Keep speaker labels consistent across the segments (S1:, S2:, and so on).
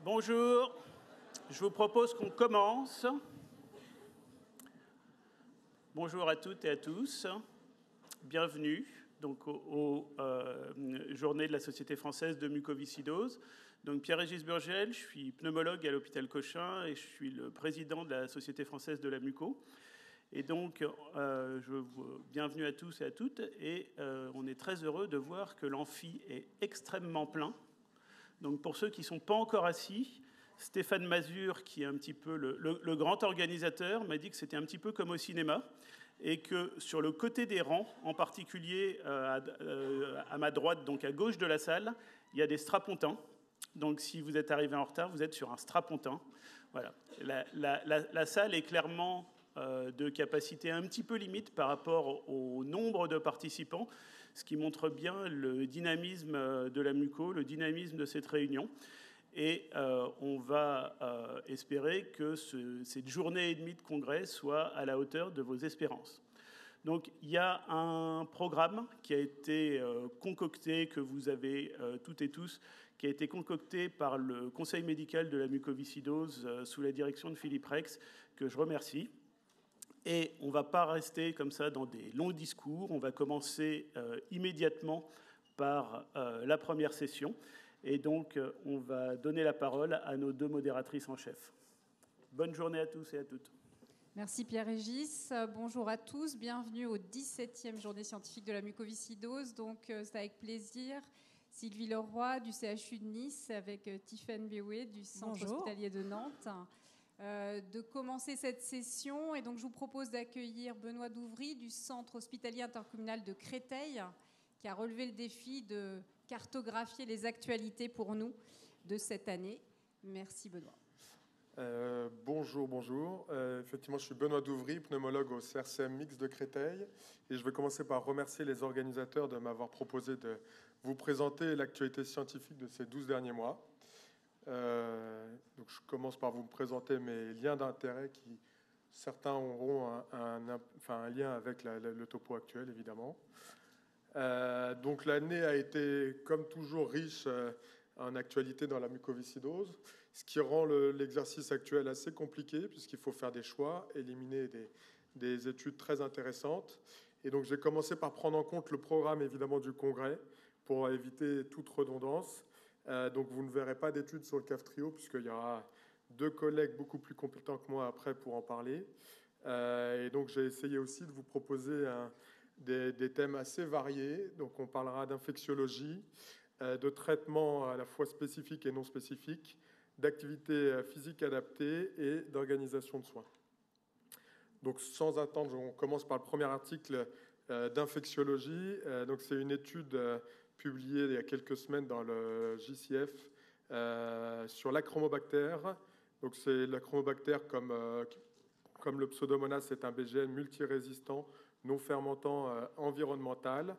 S1: Bonjour, je vous propose qu'on commence. Bonjour à toutes et à tous, bienvenue donc aux journées de la Société française de mucoviscidose. Donc Pierre-Régis Burgel, je suis pneumologue à l'hôpital Cochin et je suis le président de la Société française de la muco. Et donc, bienvenue à tous et à toutes. Et on est très heureux de voir que l'amphi est extrêmement plein. Donc pour ceux qui ne sont pas encore assis, Stéphane Mazur, qui est un petit peu le grand organisateur, m'a dit que c'était un petit peu comme au cinéma et que sur le côté des rangs, en particulier à ma droite, donc à gauche de la salle, il y a des strapontins. Donc si vous êtes arrivé en retard, vous êtes sur un strapontin. Voilà. La salle est clairement de capacité un petit peu limite par rapport au nombre de participants, ce qui montre bien le dynamisme de la muco, le dynamisme de cette réunion. Et on va espérer que cette journée et demie de congrès soit à la hauteur de vos espérances. Donc il y a un programme qui a été concocté, que vous avez toutes et tous, qui a été concocté par le Conseil médical de la mucoviscidose sous la direction de Philippe Rex, que je remercie. Et on ne va pas rester comme ça dans des longs discours. On va commencer immédiatement par la première session. Et donc, on va donner la parole à nos deux modératrices en chef. Bonne journée à tous et à toutes.
S2: Merci Pierre-Régis. Bonjour à tous. Bienvenue aux 17e journée scientifique de la mucoviscidose. Donc, c'est avec plaisir. Sylvie Leroy du CHU de Nice avec Tiffaine Béoué du Centre hospitalier de Nantes. De commencer cette session. Et donc, je vous propose d'accueillir Benoît Douvry du Centre hospitalier intercommunal de Créteil, qui a relevé le défi de cartographier les actualités pour nous de cette année. Merci Benoît.
S3: Bonjour. Effectivement, je suis Benoît Douvry, pneumologue au CRCM Mix de Créteil. Et je vais commencer par remercier les organisateurs de m'avoir proposé de vous présenter l'actualité scientifique de ces 12 derniers mois. Donc je commence par vous présenter mes liens d'intérêt qui, certains auront un lien avec le topo actuel, évidemment. Donc l'année a été, comme toujours, riche en actualité dans la mucoviscidose, ce qui rend l'exercice actuel assez compliqué, puisqu'il faut faire des choix, éliminer des études très intéressantes. Et donc j'ai commencé par prendre en compte le programme, évidemment, du congrès, pour éviter toute redondance. Donc vous ne verrez pas d'études sur le CAF-TRIO, puisqu'il y aura deux collègues beaucoup plus compétents que moi après pour en parler. Et donc j'ai essayé aussi de vous proposer des thèmes assez variés. Donc on parlera d'infectiologie, de traitements à la fois spécifiques et non spécifiques, d'activités physiques adaptées et d'organisation de soins. Donc sans attendre, on commence par le premier article d'infectiologie. Donc c'est une étude publiée il y a quelques semaines dans le JCF sur l'Achromobactère. Donc c'est l'Achromobactère comme le Pseudomonas, c'est un BGN multirésistant, non fermentant environnemental.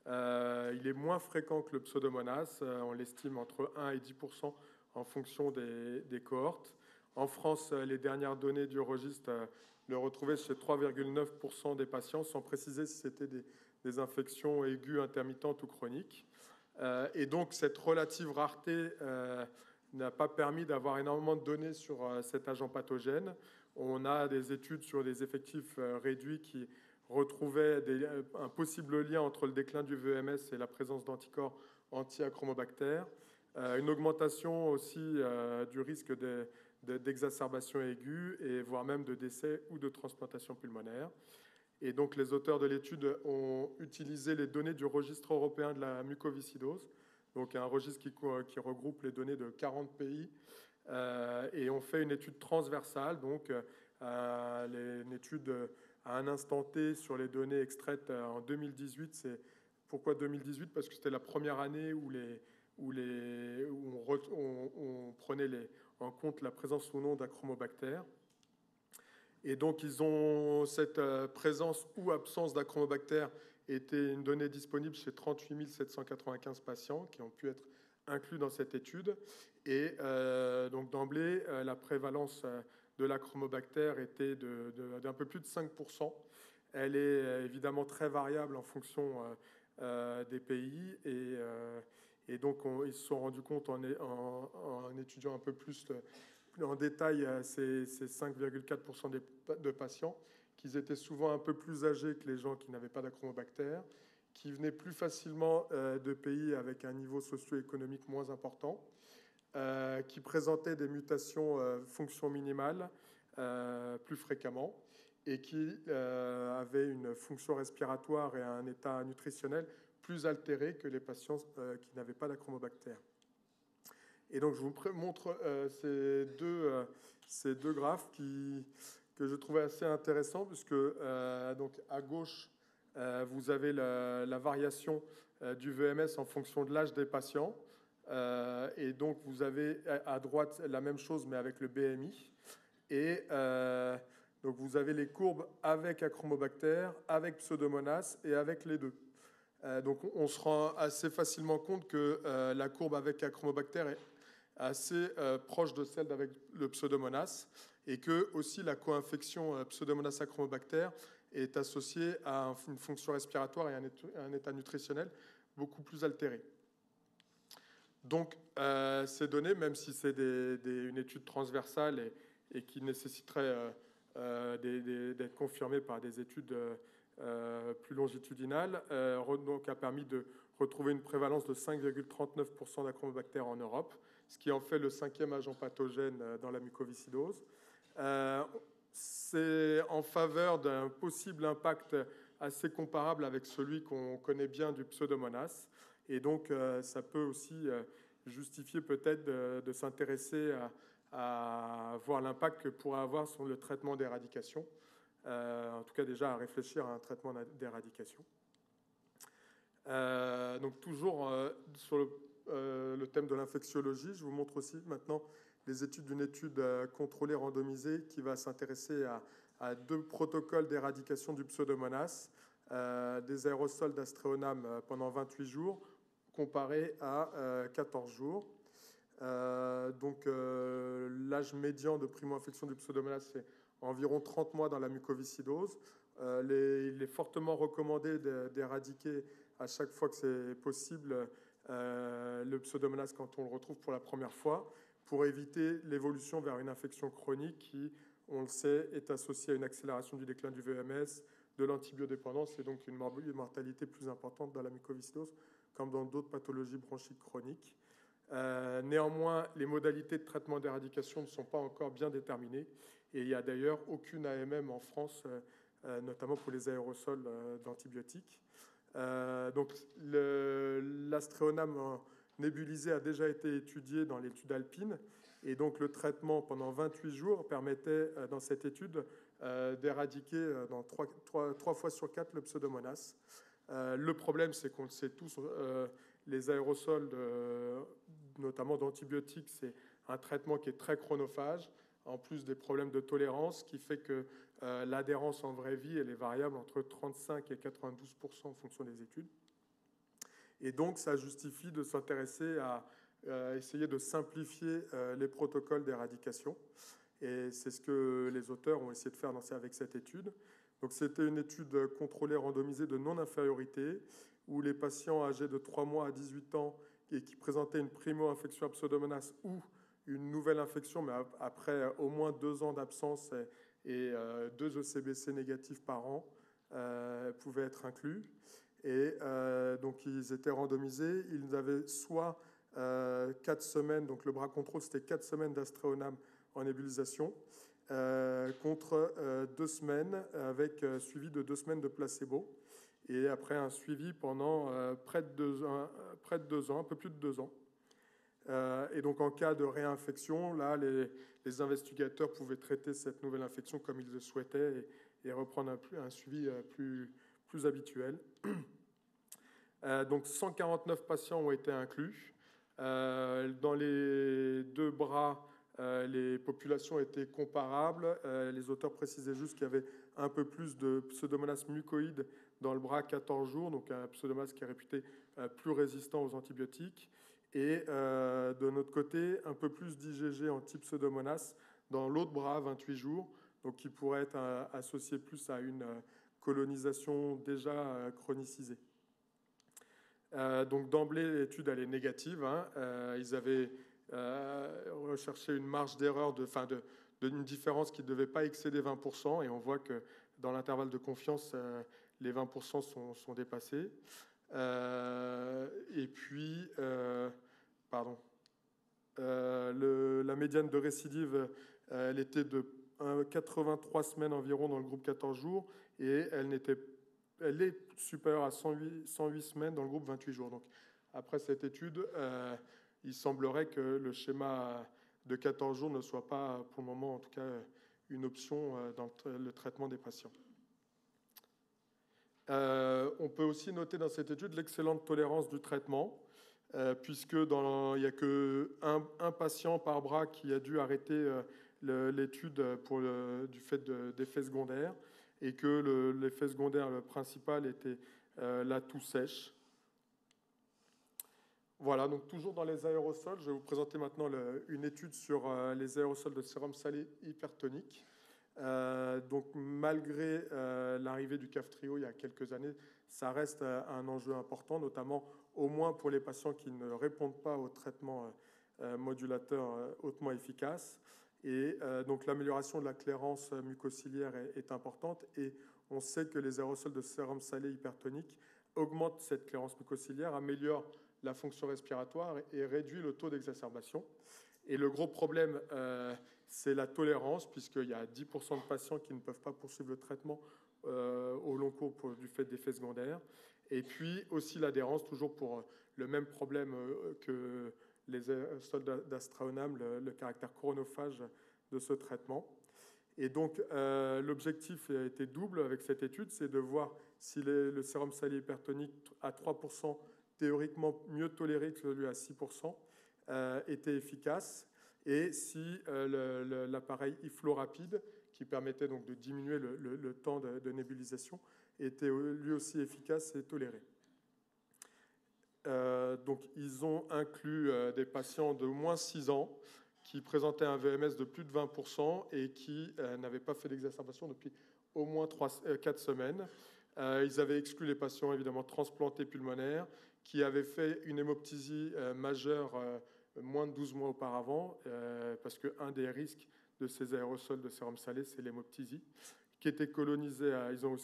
S3: Il est moins fréquent que le Pseudomonas, on l'estime entre 1 et 10% en fonction des cohortes. En France, les dernières données du registre le retrouvaient chez 3,9% des patients, sans préciser si c'était des infections aiguës, intermittentes ou chroniques. Et donc cette relative rareté n'a pas permis d'avoir énormément de données sur cet agent pathogène. On a des études sur des effectifs réduits qui retrouvaient un possible lien entre le déclin du VMS et la présence d'anticorps anti-achromobactères. Une augmentation aussi du risque d'exacerbation aiguë et voire même de décès ou de transplantation pulmonaire. Et donc les auteurs de l'étude ont utilisé les données du registre européen de la mucoviscidose, donc un registre qui regroupe les données de 40 pays, et ont fait une étude transversale, donc une étude à un instant T sur les données extraites en 2018. Pourquoi 2018? Parce que c'était la première année où on prenait en compte la présence ou non d'achromobactères. Et donc, cette présence ou absence d'achromobactères était une donnée disponible chez 38 795 patients qui ont pu être inclus dans cette étude. Et donc, d'emblée, la prévalence de l'achromobactère était d'un peu plus de 5%. Elle est évidemment très variable en fonction des pays. Et donc, ils se sont rendus compte en étudiant un peu plus en détail ces 5,4% de patients qu'ils étaient souvent un peu plus âgés que les gens qui n'avaient pas d'achromobactère, qui venaient plus facilement de pays avec un niveau socio-économique moins important, qui présentaient des mutations fonction minimale plus fréquemment et qui avaient une fonction respiratoire et un état nutritionnel plus altéré que les patients qui n'avaient pas d'achromobactère. Et donc je vous montre ces deux graphes que je trouvais assez intéressants, puisque donc à gauche, vous avez la variation du VMS en fonction de l'âge des patients. Et donc vous avez à droite la même chose, mais avec le BMI. Et donc vous avez les courbes avec achromobactère, avec Pseudomonas et avec les deux. Donc on se rend assez facilement compte que la courbe avec achromobactère est assez proche de celle avec le Pseudomonas, et que aussi la co-infection Pseudomonas achromobactère est associée à une fonction respiratoire et un état nutritionnel beaucoup plus altéré. Donc ces données, même si c'est une étude transversale et qui nécessiterait d'être confirmée par des études plus longitudinales, donc a permis de retrouver une prévalence de 5,39% d'achromobactère en Europe, ce qui en fait le 5e agent pathogène dans la mucoviscidose. C'est en faveur d'un possible impact assez comparable avec celui qu'on connaît bien du Pseudomonas. Et donc, ça peut aussi justifier peut-être de s'intéresser à voir l'impact que pourrait avoir sur le traitement d'éradication. En tout cas, déjà à réfléchir à un traitement d'éradication. Donc, toujours sur le thème de l'infectiologie, je vous montre aussi maintenant les études d'une étude contrôlée randomisée qui va s'intéresser à 2 protocoles d'éradication du Pseudomonas, des aérosols d'Astréonam pendant 28 jours, comparés à 14 jours. Donc l'âge médian de primo-infection du Pseudomonas, c'est environ 30 mois dans la mucoviscidose. Il est fortement recommandé d'éradiquer à chaque fois que c'est possible le Pseudomonas quand on le retrouve pour la première fois, pour éviter l'évolution vers une infection chronique qui, on le sait, est associée à une accélération du déclin du VMS, de l'antibiodépendance et donc une mortalité plus importante dans la mucoviscidose, comme dans d'autres pathologies bronchiques chroniques. Néanmoins, les modalités de traitement d'éradication ne sont pas encore bien déterminées et il n'y a d'ailleurs aucune AMM en France, notamment pour les aérosols d'antibiotiques. Donc l'Astréonam nébulisé a déjà été étudié dans l'étude alpine et donc le traitement pendant 28 jours permettait dans cette étude d'éradiquer dans 3 fois sur 4 le Pseudomonas. Le problème, c'est qu'on le sait tous, les aérosols, notamment d'antibiotiques, c'est un traitement qui est très chronophage, en plus des problèmes de tolérance, qui fait que l'adhérence en vraie vie, elle est variable entre 35 et 92% en fonction des études. Et donc, ça justifie de s'intéresser à essayer de simplifier les protocoles d'éradication. Et c'est ce que les auteurs ont essayé de faire avec cette étude. Donc, c'était une étude contrôlée randomisée de non-infériorité, où les patients âgés de 3 mois à 18 ans et qui présentaient une primo-infection à Pseudomonas ou une nouvelle infection, mais après au moins 2 ans d'absence et 2 ECBC négatifs par an, pouvaient être inclus. Et donc, ils étaient randomisés. Ils avaient soit 4 semaines, donc le bras contrôle, c'était 4 semaines d'Astréonam en nébulisation, contre 2 semaines, avec suivi de 2 semaines de placebo. Et après un suivi pendant près de 2 ans, un peu plus de 2 ans. Et donc, en cas de réinfection, là, les investigateurs pouvaient traiter cette nouvelle infection comme ils le souhaitaient et reprendre un suivi plus habituel. Donc 149 patients ont été inclus. Dans les 2 bras, les populations étaient comparables. Les auteurs précisaient juste qu'il y avait un peu plus de Pseudomonas mucoïde dans le bras 14 jours, donc un Pseudomonas qui est réputé plus résistant aux antibiotiques. Et de notre côté, un peu plus d'IgG anti-Pseudomonas dans l'autre bras 28 jours, donc qui pourrait être associé plus à une colonisation déjà chronicisée. Donc d'emblée, l'étude elle est négative. Ils avaient recherché une marge d'erreur d'une différence qui ne devait pas excéder 20%, et on voit que dans l'intervalle de confiance, les 20% sont dépassés. Et puis, la médiane de récidive, elle était de 83 semaines environ dans le groupe 14 jours, et elle est supérieure à 108 semaines dans le groupe 28 jours. Donc, après cette étude, il semblerait que le schéma de 14 jours ne soit pas, pour le moment en tout cas, une option dans le traitement des patients. On peut aussi noter dans cette étude l'excellente tolérance du traitement, puisque il n'y a qu'un patient par bras qui a dû arrêter l'étude du fait d'effets secondaires, et que l'effet secondaire principal était la toux sèche. Voilà, donc toujours dans les aérosols, je vais vous présenter maintenant une étude sur les aérosols de sérum salé hypertonique. Donc malgré l'arrivée du Kaftrio il y a quelques années, ça reste un enjeu important, notamment au moins pour les patients qui ne répondent pas au traitement modulateur hautement efficace. Et donc l'amélioration de la clairance mucociliaire est importante, et on sait que les aérosols de sérum salé hypertonique augmentent cette clairance mucociliaire, améliorent la fonction respiratoire et réduit le taux d'exacerbation. Et le gros problème, c'est la tolérance, puisqu'il y a 10% de patients qui ne peuvent pas poursuivre le traitement au long cours du fait d'effets secondaires. Et puis aussi l'adhérence, toujours pour le même problème que les aérosols d'Astréonam, le caractère chronophage de ce traitement. Et donc l'objectif a été double avec cette étude, c'est de voir si le sérum salé hypertonique à 3%, théoriquement mieux toléré que celui à 6%, était efficace, et si l'appareil IFLO rapide, qui permettait donc de diminuer le temps de nébulisation, était lui aussi efficace et toléré. Donc ils ont inclus des patients de moins 6 ans qui présentaient un VMS de plus de 20% et qui n'avaient pas fait d'exacerbation depuis au moins 4 semaines. Ils avaient exclu les patients évidemment transplantés pulmonaires qui avaient fait une hémoptysie majeure moins de 12 mois auparavant, parce qu'un des risques de ces aérosols de sérum salé, c'est l'hémoptysie, qui était colonisée ils ont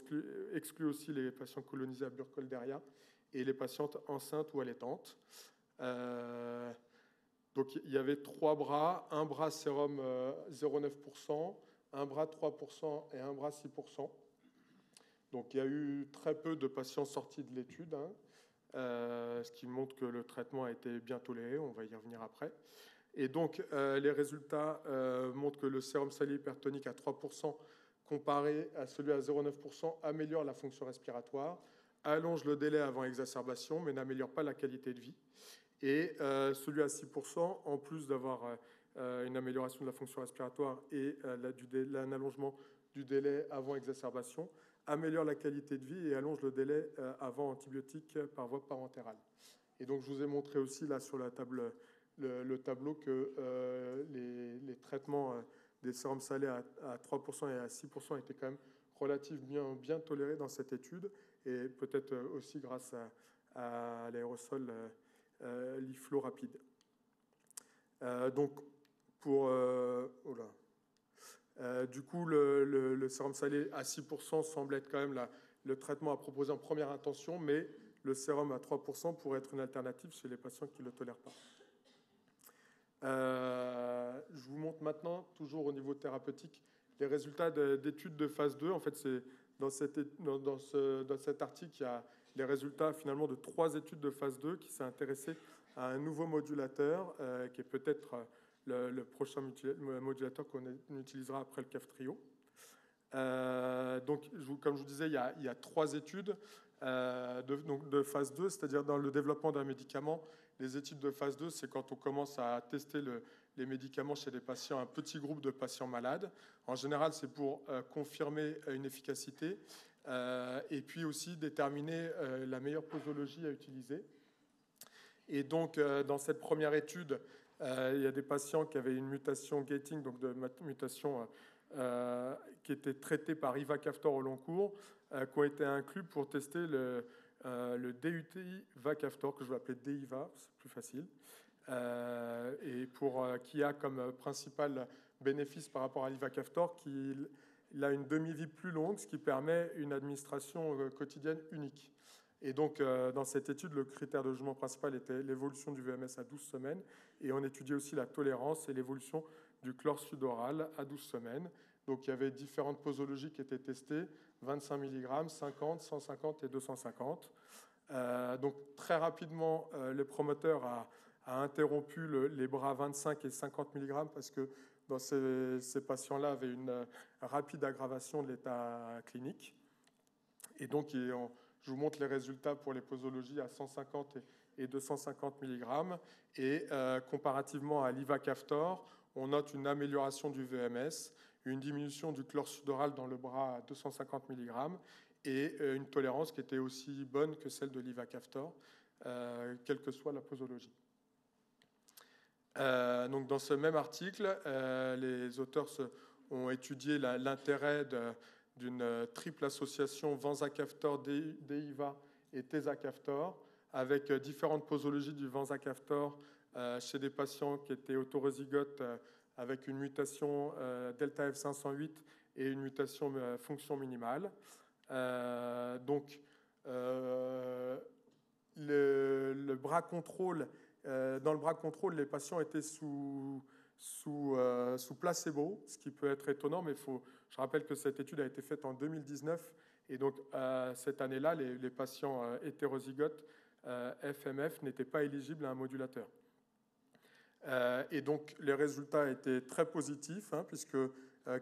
S3: exclu aussi les patients colonisés à Burkholderia et les patientes enceintes ou allaitantes. Donc il y avait 3 bras, un bras sérum 0,9%, un bras 3% et un bras 6%. Donc il y a eu très peu de patients sortis de l'étude, ce qui montre que le traitement a été bien toléré, on va y revenir après. Et donc les résultats montrent que le sérum salé hypertonique à 3% comparé à celui à 0,9% améliore la fonction respiratoire, allonge le délai avant exacerbation, mais n'améliore pas la qualité de vie. Et celui à 6%, en plus d'avoir une amélioration de la fonction respiratoire et un allongement du délai avant exacerbation, améliore la qualité de vie et allonge le délai avant antibiotique par voie parentérale. Et donc je vous ai montré aussi là sur la table, le tableau que les traitements des sérums salés à 3% et à 6% étaient quand même relativement bien tolérés dans cette étude, et peut-être aussi grâce à l'aérosol l'IFLO rapide. Donc pour du coup, le sérum salé à 6% semble être quand même le traitement à proposer en première intention, mais le sérum à 3% pourrait être une alternative chez les patients qui ne le tolèrent pas. Je vous montre maintenant, toujours au niveau thérapeutique, les résultats d'études de phase 2. En fait, c'est dans cet article, il y a les résultats finalement de 3 études de phase 2 qui s'est intéressé à un nouveau modulateur qui est peut-être le prochain modulateur qu'on utilisera après le Kaftrio. Donc, comme je vous disais, il y a 3 études de phase 2, c'est-à-dire dans le développement d'un médicament. Les études de phase 2, c'est quand on commence à tester les médicaments chez des patients, un petit groupe de patients malades. En général, c'est pour confirmer une efficacité et puis aussi déterminer la meilleure posologie à utiliser. Et donc, dans cette première étude, il y a des patients qui avaient une mutation gating, donc de mutation qui était traitée par ivacaftor au long cours, qui ont été inclus pour tester le DUT Vacaftor, que je vais appeler DIVA, c'est plus facile, et qui a comme principal bénéfice par rapport à l'Ivacaftor qu'il a une demi-vie plus longue, ce qui permet une administration quotidienne unique. Et donc, dans cette étude, le critère de jugement principal était l'évolution du VMS à 12 semaines, et on étudiait aussi la tolérance et l'évolution du chlorsudoral à 12 semaines. Donc, il y avait différentes posologies qui étaient testées, 25 mg, 50, 150 et 250. Donc, très rapidement, le promoteur a interrompu les bras 25 et 50 mg parce que dans ces patients-là avaient une rapide aggravation de l'état clinique. Et donc, je vous montre les résultats pour les posologies à 150 et 250 mg. Et comparativement à l'Ivacaftor, on note une amélioration du VMS, une diminution du chlorsudoral dans le bras à 250 mg et une tolérance qui était aussi bonne que celle de l'Ivacaftor, quelle que soit la posologie. Donc dans ce même article, les auteurs ont étudié l'intérêt d'une triple association vanzacaftor, DIVA et tezacaftor, avec différentes posologies du vanzacaftor chez des patients qui étaient autorozygotes avec une mutation delta F508 et une mutation fonction minimale. Donc le bras contrôle, dans le bras contrôle, les patients étaient sous placebo, ce qui peut être étonnant, mais je rappelle que cette étude a été faite en 2019, et donc cette année-là, les patients hétérozygotes FMF n'étaient pas éligibles à un modulateur. Et donc les résultats étaient très positifs, puisque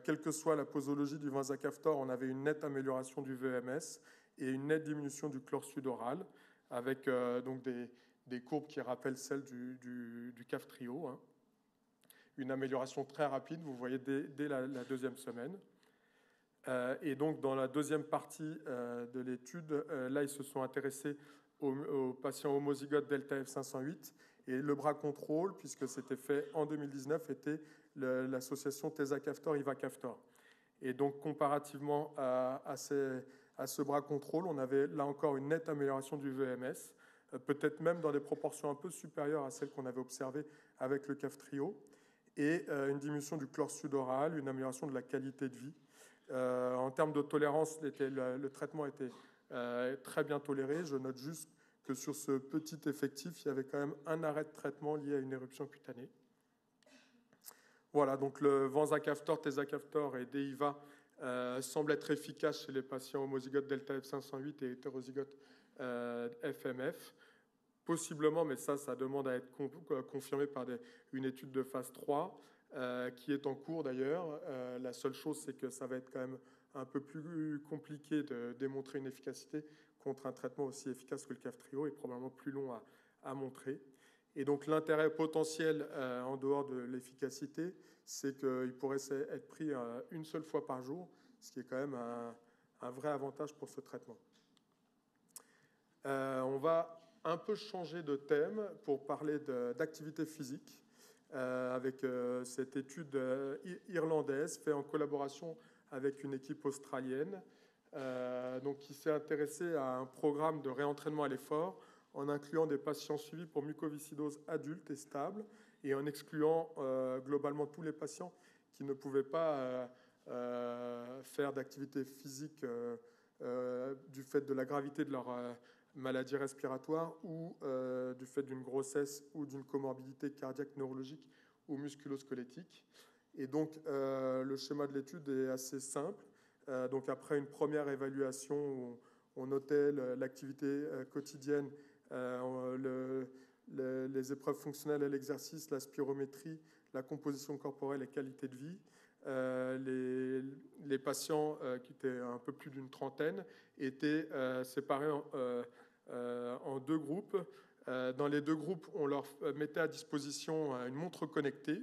S3: quelle que soit la posologie du vanzacaftor, on avait une nette amélioration du VMS et une nette diminution du chlorsudoral, avec donc des courbes qui rappellent celles du Kaftrio. Une amélioration très rapide, vous voyez, dès la deuxième semaine. Et donc, dans la deuxième partie de l'étude, là, ils se sont intéressés aux patients homozygotes delta F508. Et le bras contrôle, puisque c'était fait en 2019, était l'association tezacaftor-ivacaftor. Et donc, comparativement à ce bras contrôle, on avait là encore une nette amélioration du VMS, peut-être même dans des proportions un peu supérieures à celles qu'on avait observées avec le Kaftrio, et une diminution du chlorsudoral, une amélioration de la qualité de vie. En termes de tolérance, le traitement était très bien toléré. Je note juste que sur ce petit effectif, il y avait quand même un arrêt de traitement lié à une éruption cutanée. Voilà, donc le vanzacaftor, tezacaftor et DIVA semblent être efficaces chez les patients homozygotes delta F508 et hétérozygotes FMF. Possiblement, mais ça demande à être confirmé par une étude de phase 3 qui est en cours d'ailleurs. La seule chose, c'est que ça va être quand même un peu plus compliqué de démontrer une efficacité contre un traitement aussi efficace que le Kaftrio et probablement plus long à montrer. Et donc l'intérêt potentiel en dehors de l'efficacité, c'est qu'il pourrait être pris une seule fois par jour, ce qui est quand même un vrai avantage pour ce traitement. On va un peu changer de thème pour parler d'activité physique avec cette étude irlandaise faite en collaboration avec une équipe australienne donc qui s'est intéressée à un programme de réentraînement à l'effort en incluant des patients suivis pour mucoviscidose adulte et stable et en excluant globalement tous les patients qui ne pouvaient pas faire d'activité physique du fait de la gravité de leur maladie respiratoire ou du fait d'une grossesse ou d'une comorbidité cardiaque, neurologique ou musculo-squelettique. Et donc, le schéma de l'étude est assez simple. Donc, après une première évaluation où on notait l'activité quotidienne, les épreuves fonctionnelles et l'exercice, la spirométrie, la composition corporelle et qualité de vie, les patients qui étaient un peu plus d'une trentaine étaient séparés en deux groupes. Dans les deux groupes, on leur mettait à disposition une montre connectée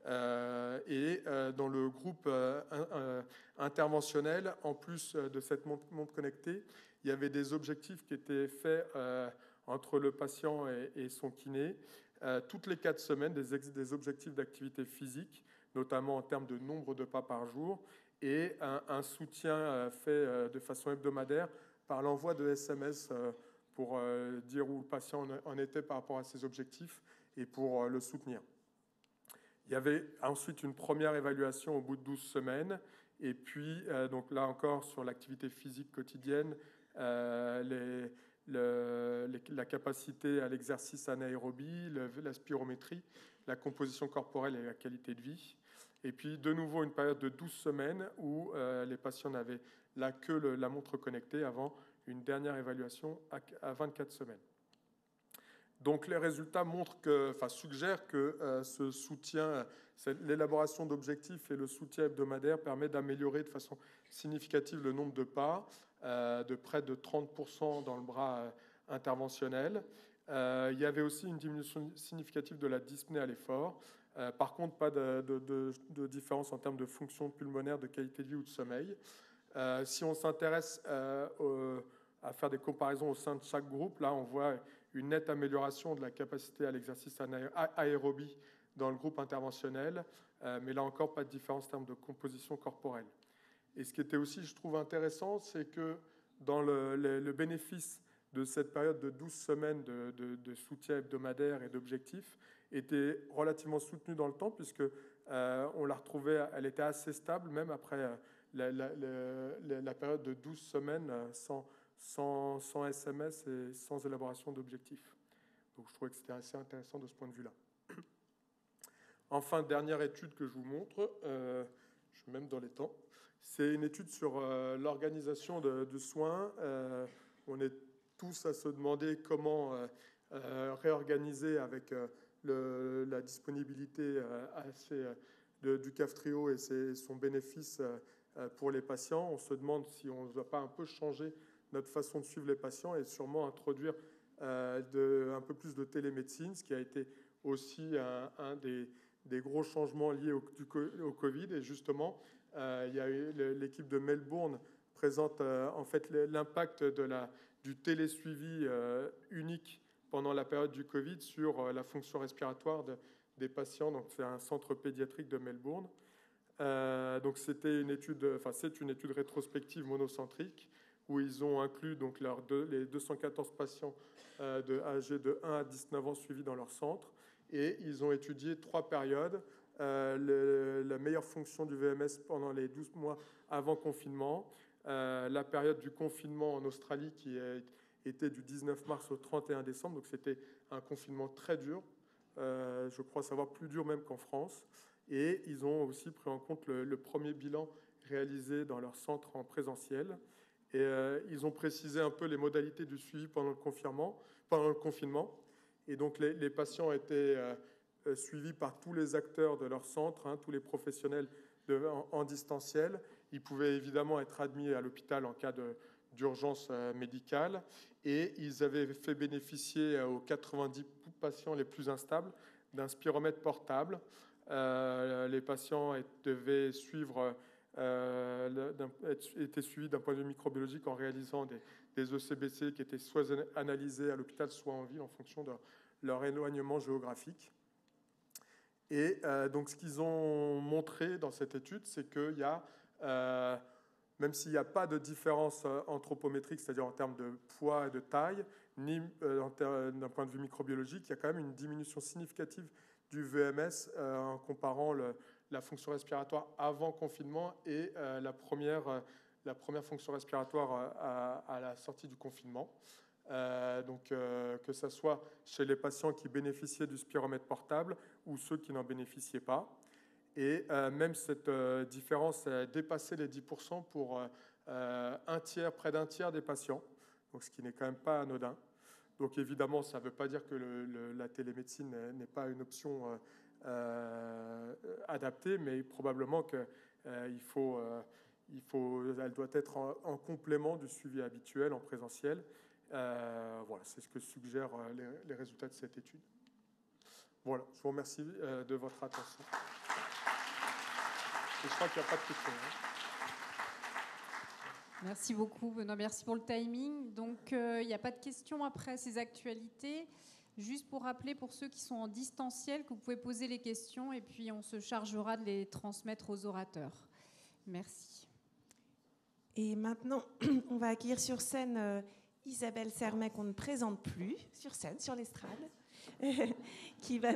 S3: et dans le groupe interventionnel, en plus de cette montre connectée, il y avait des objectifs qui étaient faits entre le patient et son kiné toutes les 4 semaines, des objectifs d'activité physique, notamment en termes de nombre de pas par jour, et un soutien fait de façon hebdomadaire par l'envoi de SMS pour dire où le patient en était par rapport à ses objectifs et pour le soutenir. Il y avait ensuite une première évaluation au bout de 12 semaines. Et puis, donc là encore, sur l'activité physique quotidienne, la capacité à l'exercice anaérobie, la spirométrie, la composition corporelle et la qualité de vie. Et puis, de nouveau, une période de 12 semaines où les patients n'avaient là que la montre connectée avant une dernière évaluation à 24 semaines. Donc, les résultats suggèrent que ce soutien, l'élaboration d'objectifs et le soutien hebdomadaire permet d'améliorer de façon significative le nombre de pas, de près de 30% dans le bras interventionnel. Il y avait aussi une diminution significative de la dyspnée à l'effort. Par contre, pas de différence en termes de fonction pulmonaire, de qualité de vie ou de sommeil. Si on s'intéresse à faire des comparaisons au sein de chaque groupe, là, on voit une nette amélioration de la capacité à l'exercice aérobie dans le groupe interventionnel, mais là encore, pas de différence en termes de composition corporelle. Et ce qui était aussi, je trouve, intéressant, c'est que dans le bénéfice de cette période de 12 semaines de soutien hebdomadaire et d'objectifs était relativement soutenue dans le temps, puisque on la retrouvait, elle était assez stable, même après la période de 12 semaines sans SMS et sans élaboration d'objectifs. Donc je trouvais que c'était assez intéressant de ce point de vue-là. Enfin, dernière étude que je vous montre, je suis même dans les temps, c'est une étude sur l'organisation de soins. On est tous à se demander comment réorganiser avec la disponibilité du Kaftrio et son bénéfice pour les patients. On se demande si on ne doit pas un peu changer notre façon de suivre les patients et sûrement introduire un peu plus de télémédecine, ce qui a été aussi un des gros changements liés au Covid. Et justement, il y a eu l'équipe de Melbourne présente en fait l'impact du télésuivi unique pendant la période du Covid sur la fonction respiratoire des patients. Donc c'est un centre pédiatrique de Melbourne. Donc c'est une étude rétrospective monocentrique où ils ont inclus donc les 214 patients âgés de 1 à 19 ans suivis dans leur centre, et ils ont étudié 3 périodes. La meilleure fonction du VMS pendant les 12 mois avant confinement, la période du confinement en Australie qui était du 19 mars au 31 décembre, donc c'était un confinement très dur, je crois savoir plus dur même qu'en France, et ils ont aussi pris en compte le premier bilan réalisé dans leur centre en présentiel. Et ils ont précisé un peu les modalités du suivi pendant le confinement. Et donc les patients étaient suivis par tous les acteurs de leur centre, tous les professionnels en distanciel. Ils pouvaient évidemment être admis à l'hôpital en cas d'urgence médicale. Et ils avaient fait bénéficier aux 90 patients les plus instables d'un spiromètre portable. Les patients devaient étaient suivis d'un point de vue microbiologique en réalisant des ECBC qui étaient soit analysés à l'hôpital, soit en ville en fonction de leur éloignement géographique. Et donc ce qu'ils ont montré dans cette étude, c'est qu'il y a, même s'il n'y a pas de différence anthropométrique, c'est-à-dire en termes de poids et de taille, ni d'un point de vue microbiologique, il y a quand même une diminution significative du VMS en comparant la fonction respiratoire avant confinement et la première fonction respiratoire à la sortie du confinement. Donc que ce soit chez les patients qui bénéficiaient du spiromètre portable ou ceux qui n'en bénéficiaient pas. Et même cette différence a dépassé les 10% pour près d'un tiers des patients, donc ce qui n'est quand même pas anodin. Donc évidemment, ça ne veut pas dire que la télémédecine n'est pas une option adaptée, mais probablement qu'elle doit être en complément du suivi habituel en présentiel. Voilà, c'est ce que suggèrent les résultats de cette étude. Voilà, je vous remercie de votre attention. Et je crois qu'il n'y a pas de questions.
S2: Merci beaucoup, Benoît. Merci pour le timing. Donc, il n'y a pas de questions après ces actualités. Juste pour rappeler, pour ceux qui sont en distanciel, que vous pouvez poser les questions et puis on se chargera de les transmettre aux orateurs. Merci.
S4: Et maintenant, on va accueillir sur scène Isabelle Sermet, qu'on ne présente plus sur scène, sur l'estrade, qui va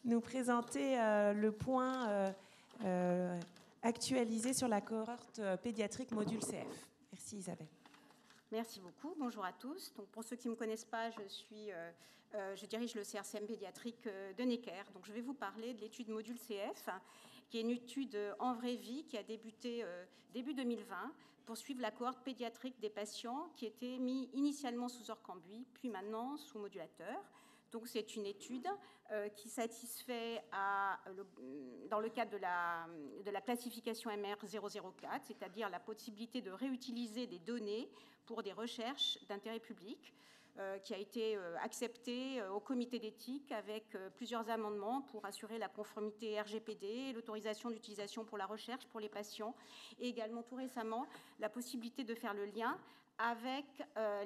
S4: nous présenter le point actualisé sur la cohorte pédiatrique module CF. Merci Isabelle.
S5: Merci beaucoup. Bonjour à tous. Donc, pour ceux qui ne me connaissent pas, je dirige le CRCM pédiatrique de Necker. Donc, je vais vous parler de l'étude module CF, qui est une étude en vraie vie qui a débuté début 2020 pour suivre la cohorte pédiatrique des patients qui étaient mis initialement sous Orkambi, puis maintenant sous modulateur. Donc, c'est une étude qui satisfait dans le cadre de la classification MR004, c'est-à-dire la possibilité de réutiliser des données pour des recherches d'intérêt public, qui a été acceptée au comité d'éthique avec plusieurs amendements pour assurer la conformité RGPD, l'autorisation d'utilisation pour la recherche pour les patients, et également tout récemment la possibilité de faire le lien avec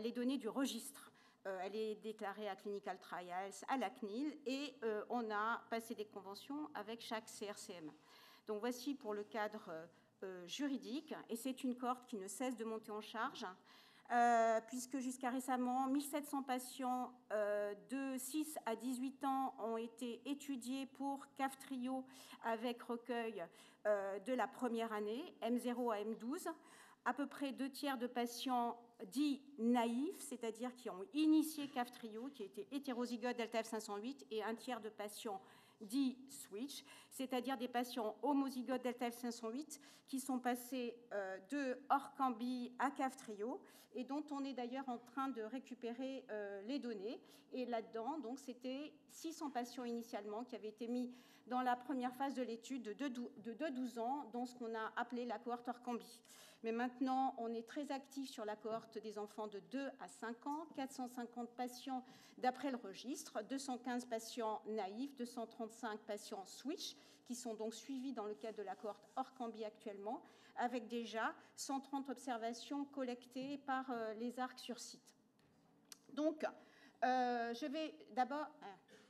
S5: les données du registre. Elle est déclarée à Clinical Trials, à la CNIL, et on a passé des conventions avec chaque CRCM. Donc voici pour le cadre juridique, et c'est une cohorte qui ne cesse de monter en charge, puisque jusqu'à récemment, 1700 patients de 6 à 18 ans ont été étudiés pour Kaftrio avec recueil de la première année, M0 à M12. À peu près 2 tiers de patients dits naïfs, c'est-à-dire qui ont initié Kaftrio, qui étaient hétérozygotes delta F508, et 1 tiers de patients dits switch, c'est-à-dire des patients homozygotes delta F508 qui sont passés de Orkambi à Kaftrio et dont on est d'ailleurs en train de récupérer les données. Et là-dedans, donc, c'était 600 patients initialement qui avaient été mis dans la première phase de l'étude de 2-12 ans, dans ce qu'on a appelé la cohorte Orkambi. Mais maintenant, on est très actif sur la cohorte des enfants de 2 à 5 ans, 450 patients d'après le registre, 215 patients naïfs, 235 patients switch, qui sont donc suivis dans le cadre de la cohorte Orkambi actuellement, avec déjà 130 observations collectées par les ARC sur site. Donc, je vais d'abord...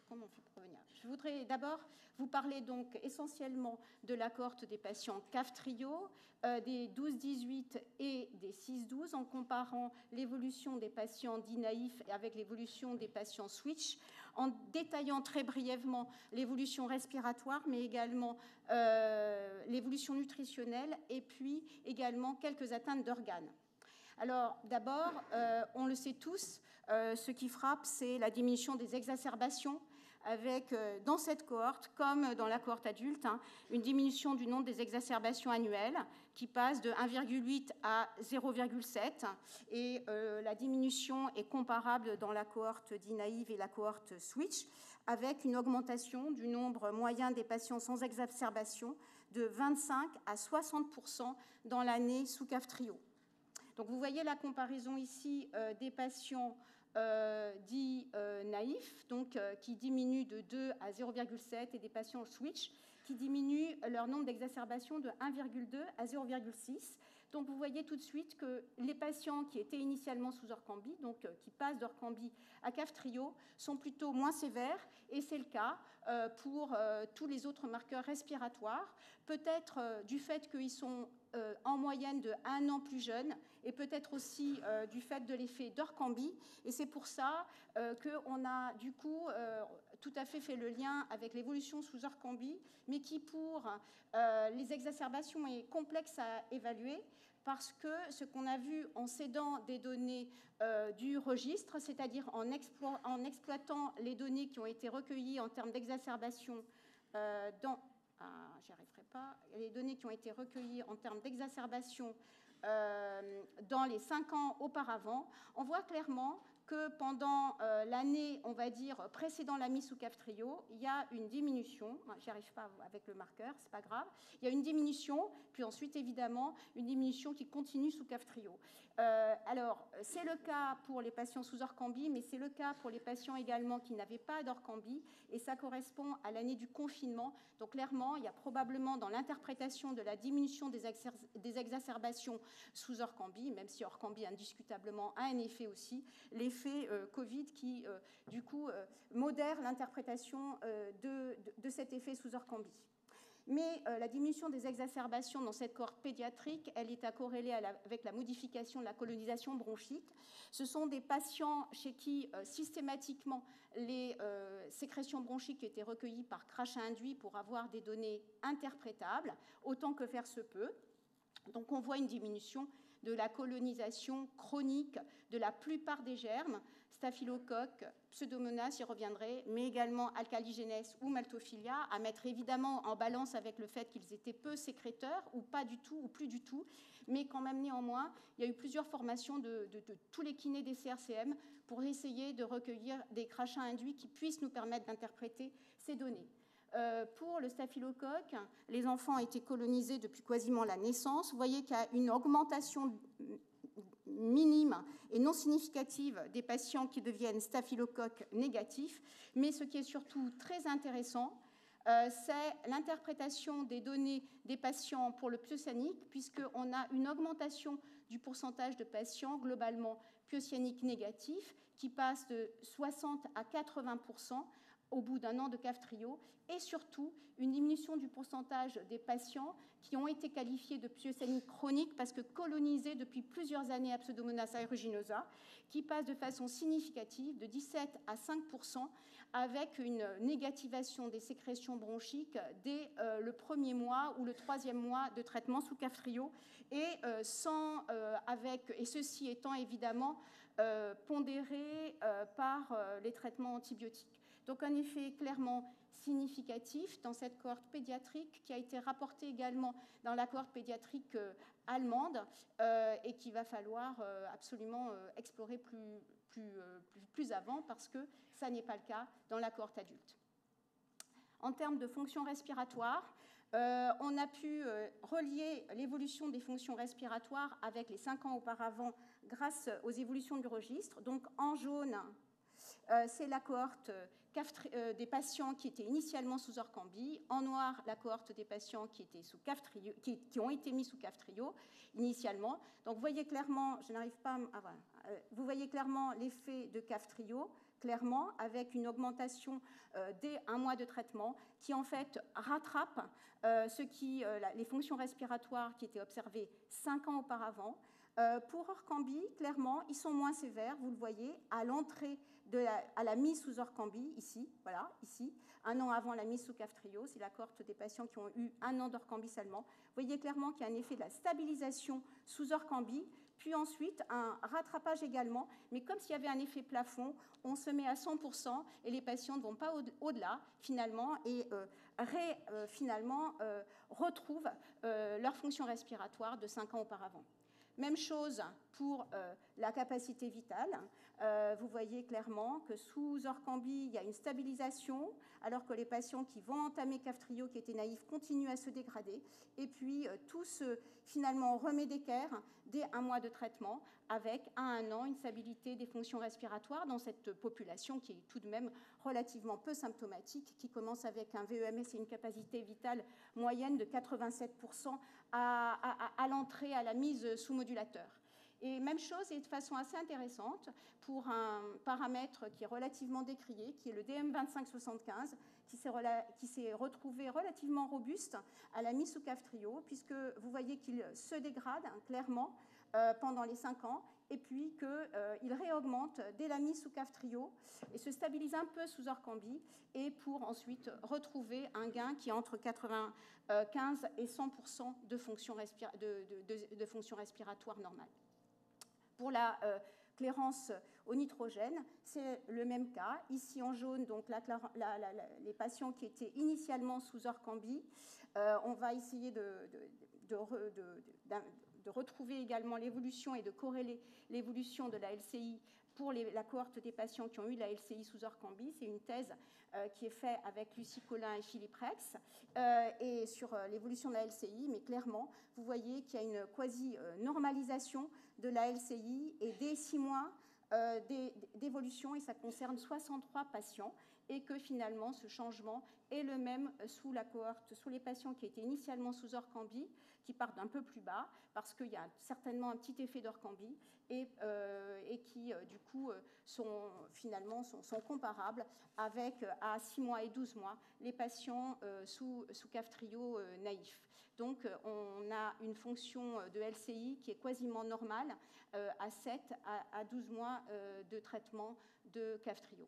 S5: Comment on fait pour revenir ? Je voudrais d'abord vous parler donc essentiellement de la cohorte des patients Kaftrio, des 12-18 et des 6-12, en comparant l'évolution des patients dits naïfs avec l'évolution des patients switch, en détaillant très brièvement l'évolution respiratoire, mais également l'évolution nutritionnelle, et puis également quelques atteintes d'organes. Alors d'abord, on le sait tous, ce qui frappe, c'est la diminution des exacerbations, avec, dans cette cohorte, comme dans la cohorte adulte, une diminution du nombre des exacerbations annuelles qui passe de 1,8 à 0,7. Et la diminution est comparable dans la cohorte dite naïve et la cohorte switch, avec une augmentation du nombre moyen des patients sans exacerbation de 25 à 60% dans l'année sous Kaftrio. Donc vous voyez la comparaison ici des patients dits naïfs, donc qui diminuent de 2 à 0,7, et des patients switch qui diminuent leur nombre d'exacerbations de 1,2 à 0,6. Donc vous voyez tout de suite que les patients qui étaient initialement sous Orkambi, donc qui passent d'Orkambi à Kaftrio, sont plutôt moins sévères, et c'est le cas pour tous les autres marqueurs respiratoires, peut-être du fait qu'ils sont en moyenne de 1 an plus jeunes, et peut-être aussi du fait de l'effet d'Orkambi. Et c'est pour ça qu'on a du coup tout à fait le lien avec l'évolution sous Orkambi, mais qui pour les exacerbations est complexe à évaluer, parce que ce qu'on a vu en cédant des données du registre, c'est-à-dire en exploitant les données qui ont été recueillies en termes d'exacerbation j'y arriverai pas. Les données qui ont été recueillies en termes d'exacerbation dans les 5 ans auparavant, on voit clairement que pendant l'année, on va dire, précédant la mise sous Kaftrio, il y a une diminution. J'y arrive pas avec le marqueur, c'est pas grave. Il y a une diminution, puis ensuite, évidemment, une diminution qui continue sous Kaftrio. Alors, c'est le cas pour les patients sous Orkambi, mais c'est le cas pour les patients également qui n'avaient pas d'Orkambi, et ça correspond à l'année du confinement. Donc, clairement, il y a probablement dans l'interprétation de la diminution des exacerbations sous Orkambi, même si Orkambi indiscutablement a un effet aussi, l'effet Covid qui, du coup, modère l'interprétation de cet effet sous Orkambi. Mais la diminution des exacerbations dans cette cohorte pédiatrique, elle est à corréler avec la modification de la colonisation bronchique. Ce sont des patients chez qui systématiquement les sécrétions bronchiques étaient recueillies par crachat induit pour avoir des données interprétables, autant que faire se peut. Donc on voit une diminution de la colonisation chronique de la plupart des germes, staphylocoque, pseudomonas, j'y reviendrai, mais également alcaligenes ou maltophilia, à mettre évidemment en balance avec le fait qu'ils étaient peu sécréteurs, ou pas du tout, ou plus du tout, mais quand même néanmoins, il y a eu plusieurs formations de tous les kinés des CRCM pour essayer de recueillir des crachats induits qui puissent nous permettre d'interpréter ces données. Pour le staphylocoque, les enfants ont été colonisés depuis quasiment la naissance. Vous voyez qu'il y a une augmentation minime et non significative des patients qui deviennent staphylocoques négatifs. Mais ce qui est surtout très intéressant, c'est l'interprétation des données des patients pour le pyocyanique, puisqu'on a une augmentation du pourcentage de patients globalement pyocyaniques négatifs qui passe de 60 à 80% au bout d'un an de Kaftrio, et surtout une diminution du pourcentage des patients qui ont été qualifiés de pyocyaniques chroniques parce que colonisés depuis plusieurs années à Pseudomonas aeruginosa, qui passe de façon significative de 17 à 5% avec une négativation des sécrétions bronchiques dès le premier mois ou le troisième mois de traitement sous Kaftrio, et ceci étant évidemment pondéré par les traitements antibiotiques. Donc un effet clairement significatif dans cette cohorte pédiatrique qui a été rapporté également dans la cohorte pédiatrique allemande et qu'il va falloir absolument explorer plus avant parce que ça n'est pas le cas dans la cohorte adulte. En termes de fonction respiratoire, on a pu relier l'évolution des fonctions respiratoires avec les 5 ans auparavant grâce aux évolutions du registre. Donc en jaune, c'est la cohorte des patients qui étaient initialement sous Orkambi. En noir, la cohorte des patients qui ont été mis sous Kaftrio initialement. Donc vous voyez clairement, vous voyez clairement l'effet de Kaftrio, clairement, avec une augmentation dès un mois de traitement qui en fait rattrape les fonctions respiratoires qui étaient observées 5 ans auparavant. Pour Orkambi, clairement, ils sont moins sévères, vous le voyez, à l'entrée à la mise sous Orkambi, ici, voilà, ici, un an avant la mise sous Kaftrio, c'est la cohorte des patients qui ont eu un an d'Orkambi seulement. Vous voyez clairement qu'il y a un effet de la stabilisation sous Orkambi, puis ensuite un rattrapage également, mais comme s'il y avait un effet plafond, on se met à 100% et les patients ne vont pas au-delà, finalement, et finalement retrouvent leur fonction respiratoire de 5 ans auparavant. Même chose pour la capacité vitale. Vous voyez clairement que sous Orkambi, il y a une stabilisation, alors que les patients qui vont entamer Kaftrio, qui étaient naïfs, continuent à se dégrader. Et puis, tous finalement remet d'équerre dès un mois de traitement, avec à 1 an une stabilité des fonctions respiratoires dans cette population qui est tout de même relativement peu symptomatique, qui commence avec un VEMS et une capacité vitale moyenne de 87% à l'entrée, à la mise sous modulateur. Et même chose, et de façon assez intéressante, pour un paramètre qui est relativement décrié, qui est le DM2575, qui s'est retrouvé relativement robuste à la mise sous Kaftrio, puisque vous voyez qu'il se dégrade clairement pendant les 5 ans, et puis qu'il réaugmente dès la mise sous Kaftrio et se stabilise un peu sous Orkambi, et pour ensuite retrouver un gain qui est entre 95 et 100% de fonction respiratoire normale. Pour la clairance au nitrogène, c'est le même cas. Ici en jaune, donc les patients qui étaient initialement sous Orkambi, on va essayer de retrouver également l'évolution et de corréler l'évolution de la LCI pour la cohorte des patients qui ont eu la LCI sous Orkambi. C'est une thèse qui est faite avec Lucie Collin et Philippe Rex et sur l'évolution de la LCI, mais clairement, vous voyez qu'il y a une quasi-normalisation de la LCI et dès 6 mois d'évolution, et ça concerne 63 patients. et que finalement ce changement est le même sous la cohorte, sous les patients qui étaient initialement sous Orkambi, qui partent d'un peu plus bas, parce qu'il y a certainement un petit effet d'Orkambi, et qui du coup sont comparables avec à 6 mois et 12 mois les patients sous Kaftrio naïf. Donc on a une fonction de LCI qui est quasiment normale à 7 à 12 mois de traitement de Kaftrio.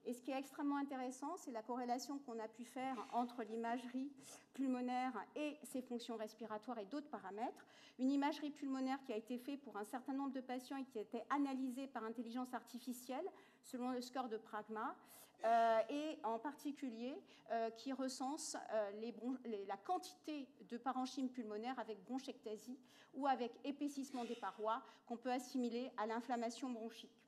S5: Et ce qui est extrêmement intéressant, c'est la corrélation qu'on a pu faire entre l'imagerie pulmonaire et ses fonctions respiratoires et d'autres paramètres. Une imagerie pulmonaire qui a été faite pour un certain nombre de patients et qui a été analysée par intelligence artificielle selon le score de Pragma, et en particulier qui recense la quantité de parenchyme pulmonaire avec bronchectasie ou avec épaississement des parois qu'on peut assimiler à l'inflammation bronchique.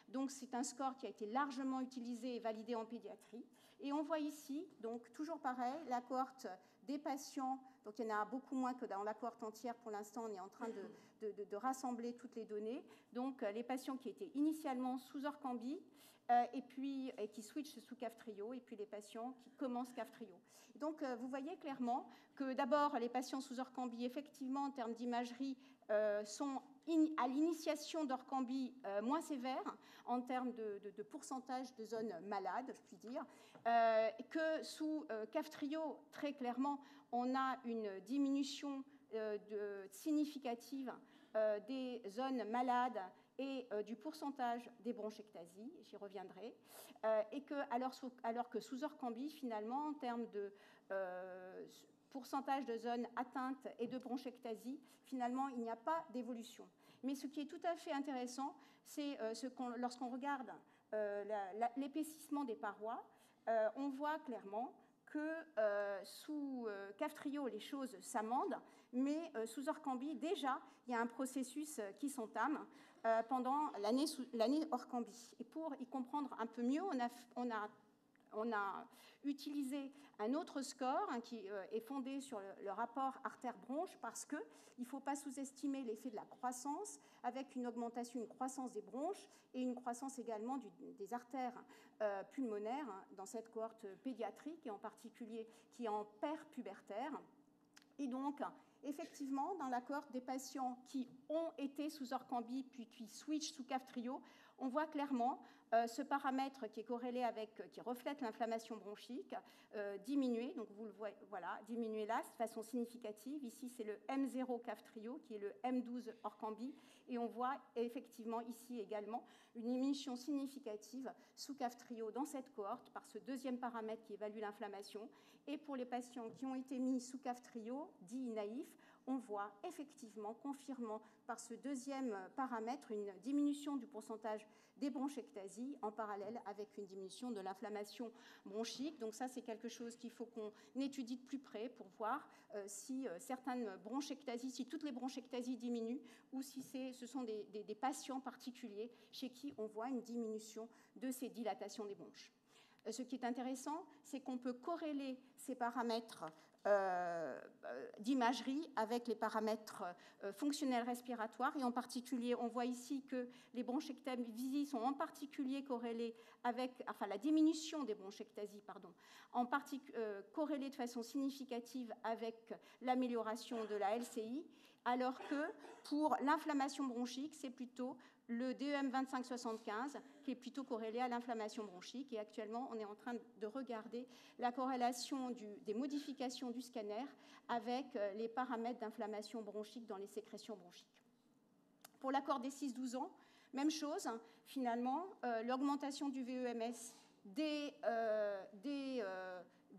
S5: Donc c'est un score qui a été largement utilisé et validé en pédiatrie. Et on voit ici, donc toujours pareil, la cohorte des patients, donc il y en a beaucoup moins que dans la cohorte entière pour l'instant, on est en train de rassembler toutes les données. Donc les patients qui étaient initialement sous Orkambi et qui switchent sous Kaftrio, et puis les patients qui commencent Kaftrio. Donc vous voyez clairement que d'abord les patients sous Orkambi, effectivement en termes d'imagerie, sont à l'initiation d'Orkambi moins sévères en termes de pourcentage de zones malades, je puis dire, que sous Kaftrio, très clairement, on a une diminution significative des zones malades et du pourcentage des bronchectasies, j'y reviendrai, et que, alors que sous Orkambi, finalement, en termes de pourcentage de zones atteintes et de bronchectasie, finalement, il n'y a pas d'évolution. Mais ce qui est tout à fait intéressant, c'est lorsqu'on regarde l'épaississement des parois, on voit clairement que sous Kaftrio, les choses s'amendent, mais sous Orkambi, déjà, il y a un processus qui s'entame pendant l'année Orkambi. Et pour y comprendre un peu mieux, on a utilisé un autre score qui est fondé sur le rapport artère-bronche, parce qu'il ne faut pas sous-estimer l'effet de la croissance, avec une augmentation, une croissance des bronches et une croissance également des artères pulmonaires dans cette cohorte pédiatrique, et en particulier qui est en père-pubertaire. Et donc, effectivement, dans la cohorte des patients qui ont été sous Orkambi puis qui switchent sous Kaftrio, on voit clairement ce paramètre qui est corrélé qui reflète l'inflammation bronchique diminuer. Donc vous le voyez, voilà, diminuer là de façon significative. Ici, c'est le M0 Kaftrio qui est le M12 Orkambi, et on voit effectivement ici également une diminution significative sous Kaftrio dans cette cohorte par ce deuxième paramètre qui évalue l'inflammation. Et pour les patients qui ont été mis sous Kaftrio, dits naïfs, on voit effectivement, confirmant par ce deuxième paramètre, une diminution du pourcentage des bronchectasies en parallèle avec une diminution de l'inflammation bronchique. Donc ça, c'est quelque chose qu'il faut qu'on étudie de plus près pour voir si certaines bronchectasies, si toutes les bronchectasies diminuent, ou si ce sont des patients particuliers chez qui on voit une diminution de ces dilatations des bronches. Ce qui est intéressant, c'est qu'on peut corréler ces paramètres d'imagerie avec les paramètres fonctionnels respiratoires, et en particulier, on voit ici que les bronchectasies sont en particulier corrélées avec, enfin la diminution des bronchectasies, pardon, corrélée de façon significative avec l'amélioration de la LCI, alors que pour l'inflammation bronchique, c'est plutôt le DEM 2575 qui est plutôt corrélé à l'inflammation bronchique. Et actuellement, on est en train de regarder la corrélation des modifications du scanner avec les paramètres d'inflammation bronchique dans les sécrétions bronchiques. Pour l'accord des 6-12 ans, même chose, finalement, l'augmentation du VEMS dès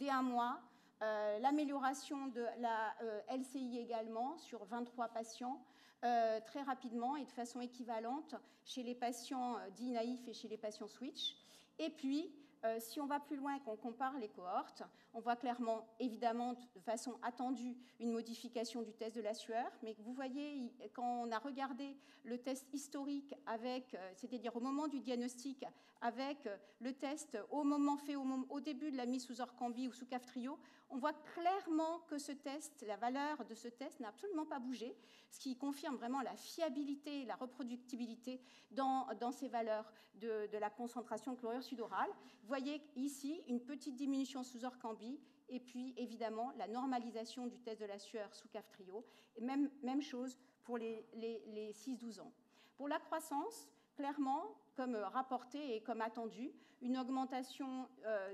S5: 1 mois, l'amélioration de la LCI également sur 23 patients, très rapidement et de façon équivalente chez les patients dits naïfs et chez les patients switch. Et puis, si on va plus loin et qu'on compare les cohortes, On voit clairement, évidemment, de façon attendue, une modification du test de la sueur. Mais vous voyez, quand on a regardé le test historique, c'est-à-dire au moment du diagnostic, avec le test au début de la mise sous Orkambi ou sous Kaftrio, on voit clairement que la valeur de ce test n'a absolument pas bougé, ce qui confirme vraiment la fiabilité et la reproductibilité dans ces valeurs de la concentration de chlorure sudorale. Vous voyez ici une petite diminution sous Orkambi, et puis évidemment la normalisation du test de la sueur sous Kaftrio, et même chose pour les 6-12 ans. Pour la croissance, clairement, comme rapporté et comme attendu, une augmentation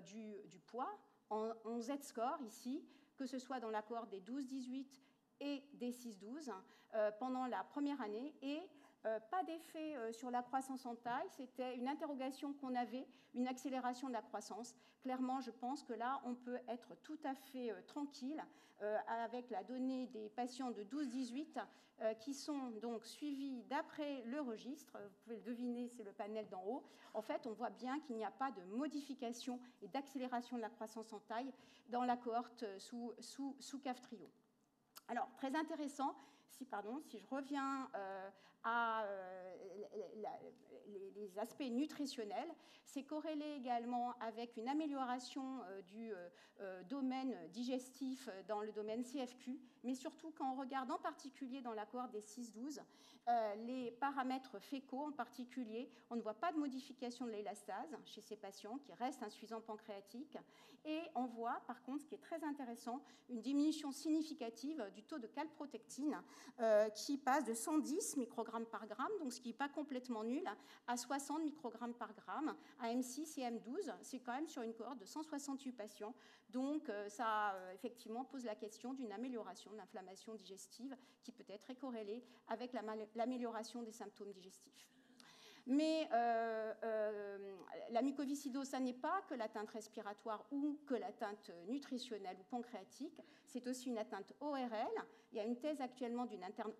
S5: du poids en Z-score ici, que ce soit dans la cohorte des 12-18 et des 6-12 pendant la première année, et pas d'effet sur la croissance en taille. C'était une interrogation qu'on avait, une accélération de la croissance. Clairement, je pense que là, on peut être tout à fait tranquille avec la donnée des patients de 12-18 qui sont donc suivis d'après le registre. Vous pouvez le deviner, c'est le panel d'en haut. En fait, on voit bien qu'il n'y a pas de modification et d'accélération de la croissance en taille dans la cohorte sous Kaftrio. Alors, très intéressant, si je reviens à les aspects nutritionnels, c'est corrélé également avec une amélioration du domaine digestif dans le domaine CFQ, mais surtout quand on regarde en particulier dans la cohorte des 6-12, les paramètres fécaux en particulier, on ne voit pas de modification de l'élastase chez ces patients qui restent insuffisants pancréatiques, et on voit par contre, ce qui est très intéressant, une diminution significative du taux de calprotectine qui passe de 110 microgrammes par gramme, donc ce qui n'est pas complètement nul, à 60 microgrammes par gramme, à M6 et M12. C'est quand même sur une cohorte de 168 patients. Donc ça, effectivement, pose la question d'une amélioration de l'inflammation digestive qui peut être corrélée avec l'amélioration des symptômes digestifs. Mais la mucoviscidose, ça n'est pas que l'atteinte respiratoire ou que l'atteinte nutritionnelle ou pancréatique, c'est aussi une atteinte ORL. Il y a une thèse actuellement d'une interne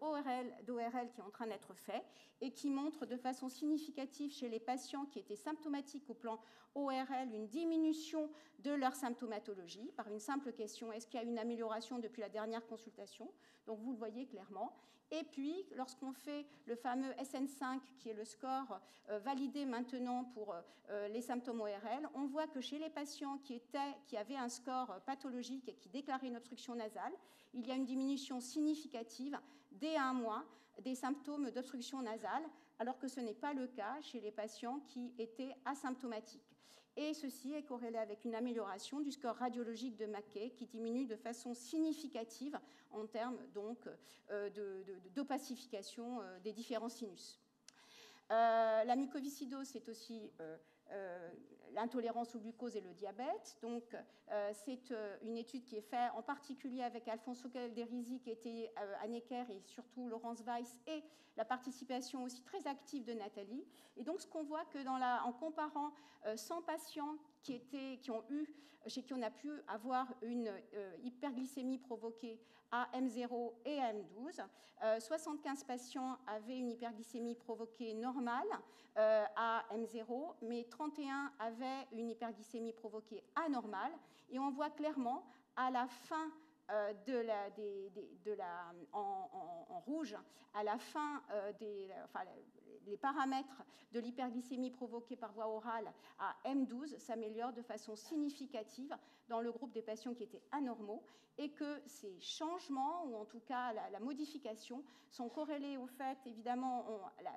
S5: d'ORL qui est en train d'être faite et qui montre de façon significative chez les patients qui étaient symptomatiques au plan ORL une diminution de leur symptomatologie par une simple question, est-ce qu'il y a une amélioration depuis la dernière consultation? Donc vous le voyez clairement. Et puis, lorsqu'on fait le fameux SN5, qui est le score validé maintenant pour les symptômes ORL, on voit que chez les patients qui avaient un score pathologique et qui déclaraient une obstruction nasale, il y a une diminution significative dès un mois des symptômes d'obstruction nasale, alors que ce n'est pas le cas chez les patients qui étaient asymptomatiques. Et ceci est corrélé avec une amélioration du score radiologique de Mackay qui diminue de façon significative en termes donc d'opacification des différents sinus. La mucoviscidose, c'est aussi l'intolérance au glucose et le diabète. Donc, c'est une étude qui est faite en particulier avec Alfonso Calderisi, qui était à Necker, et surtout Laurence Weiss, et la participation aussi très active de Nathalie. Et donc, ce qu'on voit que en comparant 100 patients chez qui on a pu avoir une hyperglycémie provoquée à M0 et à M12, 75 patients avaient une hyperglycémie provoquée normale à M0, mais 31 avaient une hyperglycémie provoquée anormale. Et on voit clairement à la fin en rouge, à la fin les paramètres de l'hyperglycémie provoquée par voie orale à M12 s'améliorent de façon significative dans le groupe des patients qui étaient anormaux, et que ces changements, ou en tout cas la modification, sont corrélés au fait, évidemment,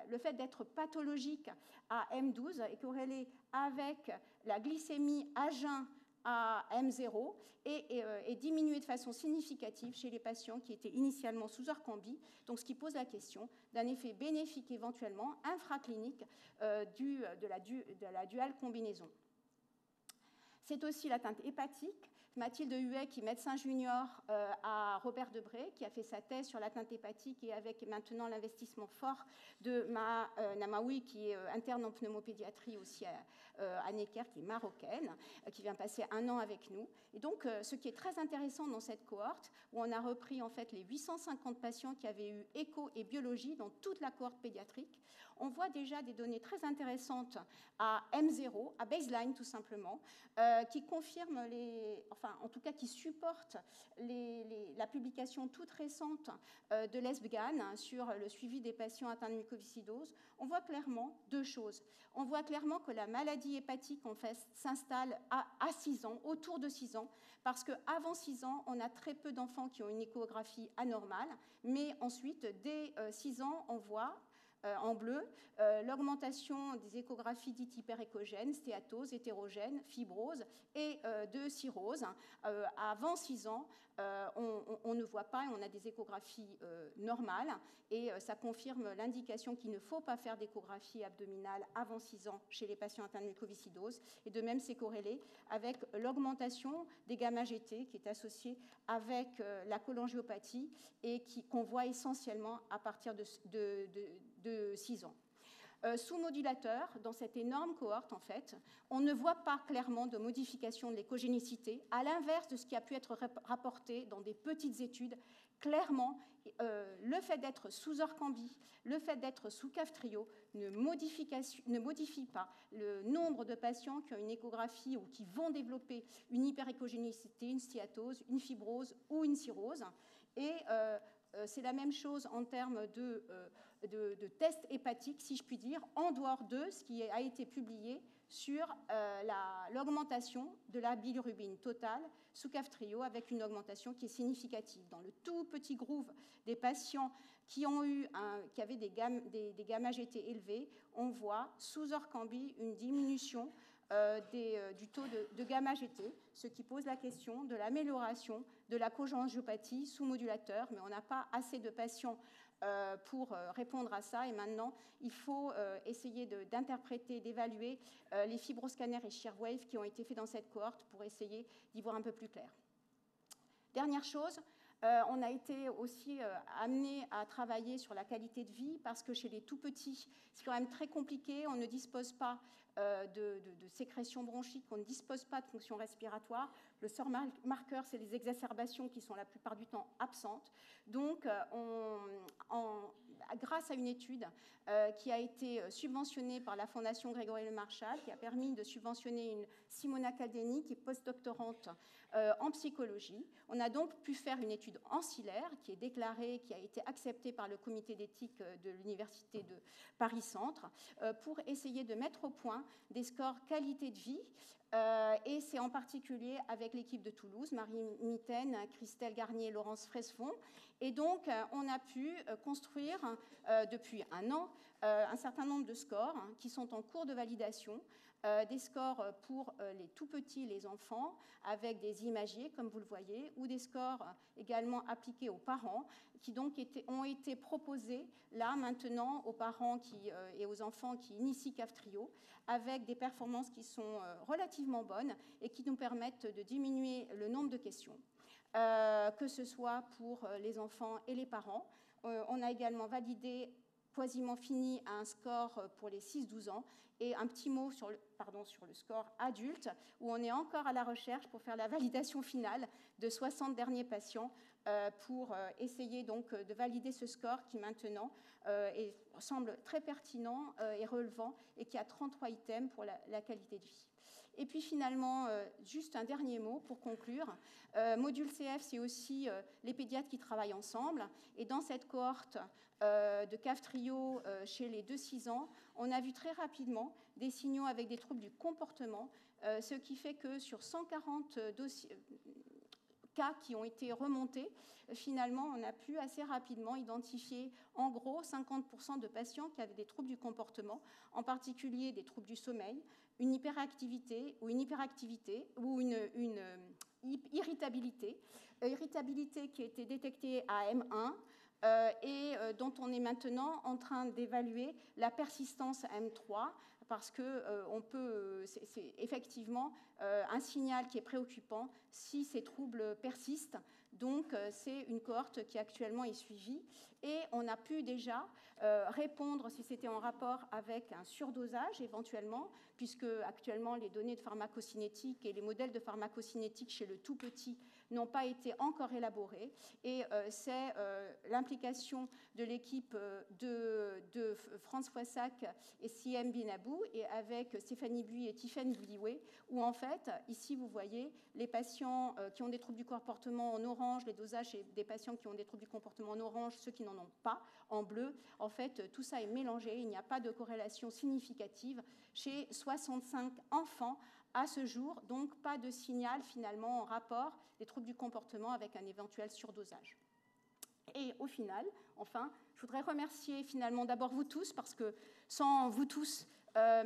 S5: le fait d'être pathologique à M12 est corrélé avec la glycémie à jeun à M0 et diminué de façon significative chez les patients qui étaient initialement sous Orkambi, donc ce qui pose la question d'un effet bénéfique éventuellement infraclinique de la dual combinaison. C'est aussi l'atteinte hépatique. Mathilde Huet, qui est médecin junior à Robert Debré, qui a fait sa thèse sur l'atteinte hépatique, et avec maintenant l'investissement fort de Namaoui, qui est interne en pneumopédiatrie aussi à Necker, qui est marocaine, qui vient passer 1 an avec nous. Et donc, ce qui est très intéressant dans cette cohorte, où on a repris en fait les 850 patients qui avaient eu écho et biologie dans toute la cohorte pédiatrique, on voit déjà des données très intéressantes à M0, à baseline tout simplement, qui confirment enfin en tout cas qui supporte la publication toute récente de l'ESBGAN sur le suivi des patients atteints de mucoviscidose, on voit clairement deux choses. On voit clairement que la maladie hépatique en fait, s'installe à 6 ans, autour de 6 ans, parce qu'avant 6 ans, on a très peu d'enfants qui ont une échographie anormale, mais ensuite, dès 6 ans, on voit en bleu, l'augmentation des échographies dites hyperéchogènes, stéatose, hétérogène, fibrose et de cirrhose. Avant 6 ans, on ne voit pas et on a des échographies normales et ça confirme l'indication qu'il ne faut pas faire d'échographie abdominale avant 6 ans chez les patients atteints de mucoviscidose. Et de même, c'est corrélé avec l'augmentation des gamma-GT qui est associée avec la cholangiopathie et qu'on voit essentiellement à partir de 6 ans. Sous-modulateur, dans cette énorme cohorte, en fait, on ne voit pas clairement de modification de l'échogénicité, à l'inverse de ce qui a pu être rapporté dans des petites études. Clairement, le fait d'être sous Orkambi, le fait d'être sous Kaftrio ne modifie pas le nombre de patients qui ont une échographie ou qui vont développer une hyperéchogénicité, une stéatose, une fibrose ou une cirrhose. Et c'est la même chose en termes de tests hépatiques, si je puis dire, en dehors de ce qui a été publié sur l'augmentation de la bilirubine totale sous Kaftrio avec une augmentation qui est significative. Dans le tout petit groupe des patients qui avaient des gamma-GT élevés, on voit sous Orkambi une diminution du taux de gamma-GT, ce qui pose la question de l'amélioration de la cholangiopathie sous modulateur, mais on n'a pas assez de patients pour répondre à ça. Et maintenant, il faut essayer d'interpréter, d'évaluer les fibroscanners et shearwave qui ont été faits dans cette cohorte pour essayer d'y voir un peu plus clair. Dernière chose, on a été aussi amené à travailler sur la qualité de vie parce que chez les tout-petits, c'est quand même très compliqué. On ne dispose pas de sécrétion bronchique, on ne dispose pas de fonction respiratoire. Le sort marqueur, c'est les exacerbations qui sont la plupart du temps absentes. Donc, grâce à une étude qui a été subventionnée par la Fondation Grégory Le Marchal, qui a permis de subventionner une Simona Caldeni, qui est postdoctorante en psychologie. On a donc pu faire une étude ancillaire qui est déclarée, qui a été acceptée par le comité d'éthique de l'Université de Paris-Centre pour essayer de mettre au point des scores qualité de vie. Et c'est en particulier avec l'équipe de Toulouse, Marie Mitaine, Christelle Garnier, Laurence Fresfond. Et donc, on a pu construire depuis un an un certain nombre de scores qui sont en cours de validation. Des scores pour les tout-petits, les enfants, avec des imagiers, comme vous le voyez, ou des scores également appliqués aux parents, qui donc ont été proposés là, maintenant, aux parents et aux enfants qui initient Kaftrio, avec des performances qui sont relativement bonnes et qui nous permettent de diminuer le nombre de questions, que ce soit pour les enfants et les parents. On a également validé quasiment fini à un score pour les 6-12 ans. Et un petit mot sur le score adulte, où on est encore à la recherche pour faire la validation finale de 60 derniers patients pour essayer donc de valider ce score qui maintenant semble très pertinent et relevant et qui a 33 items pour la qualité de vie. Et puis finalement, juste un dernier mot pour conclure. Module CF, c'est aussi les pédiatres qui travaillent ensemble. Et dans cette cohorte de Kaftrio chez les 2-6 ans, on a vu très rapidement des signaux avec des troubles du comportement, ce qui fait que sur 140 cas qui ont été remontés, finalement, on a pu assez rapidement identifier en gros 50% de patients qui avaient des troubles du comportement, en particulier des troubles du sommeil, une hyperactivité ou une irritabilité. Irritabilité qui a été détectée à M1 et dont on est maintenant en train d'évaluer la persistance à M3 parce que c'est effectivement un signal qui est préoccupant si ces troubles persistent. Donc, c'est une cohorte qui actuellement est suivie et on a pu déjà répondre si c'était en rapport avec un surdosage éventuellement, puisque actuellement les données de pharmacocinétique et les modèles de pharmacocinétique chez le tout petit n'ont pas été encore élaborées. Et c'est l'implication de l'équipe de Franz Foissac et Siem Binabou, et avec Stéphanie Buy et Tiffaine Boulioué, où en fait, ici vous voyez les patients qui ont des troubles du comportement en orange, les dosages et des patients qui ont des troubles du comportement en orange, ceux qui n'en ont pas en bleu. En fait, tout ça est mélangé, il n'y a pas de corrélation significative chez 65 enfants à ce jour, donc pas de signal finalement en rapport des troubles du comportement avec un éventuel surdosage. Et au final, enfin, je voudrais remercier finalement d'abord vous tous, parce que sans vous tous,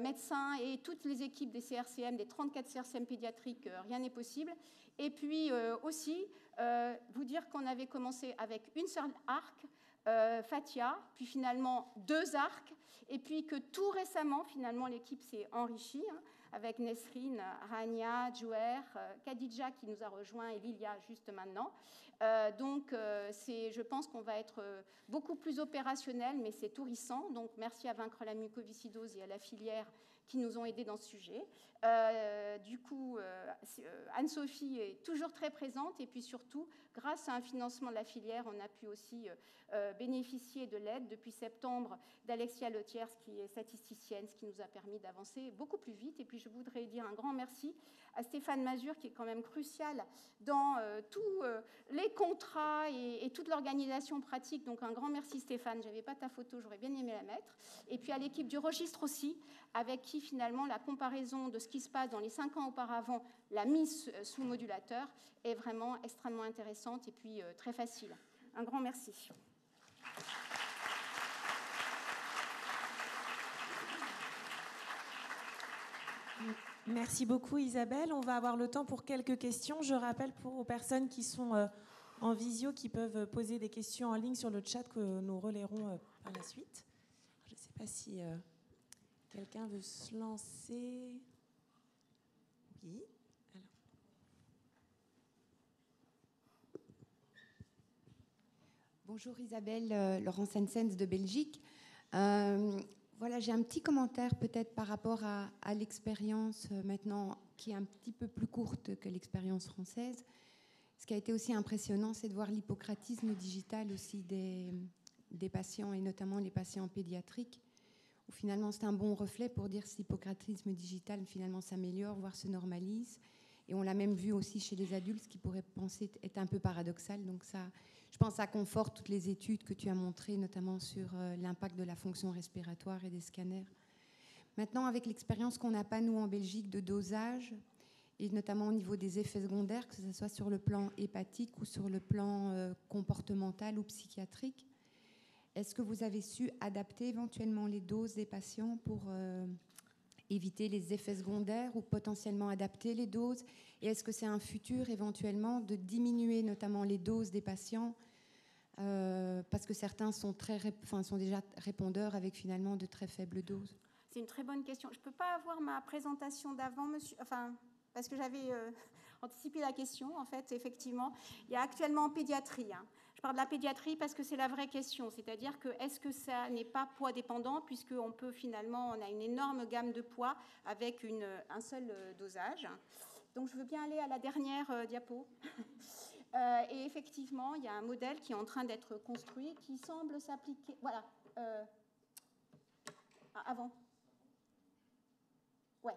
S5: médecins et toutes les équipes des CRCM, des 34 CRCM pédiatriques, rien n'est possible. Et puis aussi, vous dire qu'on avait commencé avec une seule arc, Fatia, puis finalement 2 arcs, et puis que tout récemment, finalement, l'équipe s'est enrichie, avec Nesrine, Rania, Jouer, Khadija qui nous a rejoint et Lilia juste maintenant. Donc, je pense qu'on va être beaucoup plus opérationnel, mais c'est tout récent. Donc, merci à Vaincre la mucoviscidose et à la filière qui nous ont aidés dans ce sujet. Du coup, Anne-Sophie est toujours très présente, et puis surtout, grâce à un financement de la filière, on a pu aussi bénéficier de l'aide depuis septembre d'Alexia Letiers, qui est statisticienne, ce qui nous a permis d'avancer beaucoup plus vite. Et puis, je voudrais dire un grand merci à Stéphane Mazur, qui est quand même crucial dans tous les contrats et toute l'organisation pratique. Donc, un grand merci Stéphane. Je n'avais pas ta photo, j'aurais bien aimé la mettre. Et puis, à l'équipe du registre aussi, avec qui finalement la comparaison de ce qui se passe dans les 5 ans auparavant, la mise sous modulateur, est vraiment extrêmement intéressante et puis très facile. Un grand merci.
S4: Merci beaucoup Isabelle. On va avoir le temps pour quelques questions. Je rappelle aux personnes qui sont en visio qui peuvent poser des questions en ligne sur le chat que nous relayerons par la suite. Je ne sais pas si quelqu'un veut se lancer. Oui. Alors.
S6: Bonjour Isabelle, Laurence Hensens de Belgique. Voilà, j'ai un petit commentaire peut-être par rapport à l'expérience maintenant qui est un petit peu plus courte que l'expérience française. Ce qui a été aussi impressionnant, c'est de voir l'hippocratisme digital aussi des patients, et notamment les patients pédiatriques, où finalement c'est un bon reflet pour dire si l'hippocratisme digital finalement s'améliore, voire se normalise. Et on l'a même vu aussi chez les adultes, ce qui pourrait penser être un peu paradoxal. Donc ça, je pense que ça conforte toutes les études que tu as montrées, notamment sur l'impact de la fonction respiratoire et des scanners. Maintenant, avec l'expérience qu'on n'a pas, nous, en Belgique, de dosage, et notamment au niveau des effets secondaires, que ce soit sur le plan hépatique ou sur le plan comportemental ou psychiatrique, est-ce que vous avez su adapter éventuellement les doses des patients pour éviter les effets secondaires ou potentiellement adapter les doses? Et est-ce que c'est un futur éventuellement de diminuer notamment les doses des patients parce que certains sont déjà répondeurs avec finalement de très faibles doses?
S5: C'est une très bonne question. Je ne peux pas avoir ma présentation d'avant, monsieur, parce que j'avais anticipé la question. En fait, effectivement, il y a actuellement en pédiatrie. Je parle de la pédiatrie parce que c'est la vraie question. C'est-à-dire que est-ce que ça n'est pas poids dépendant, puisqu'on peut finalement, on a une énorme gamme de poids avec un seul dosage. Donc, je veux bien aller à la dernière diapo. Et effectivement, il y a un modèle qui est en train d'être construit qui semble s'appliquer. Voilà. Avant. Ouais.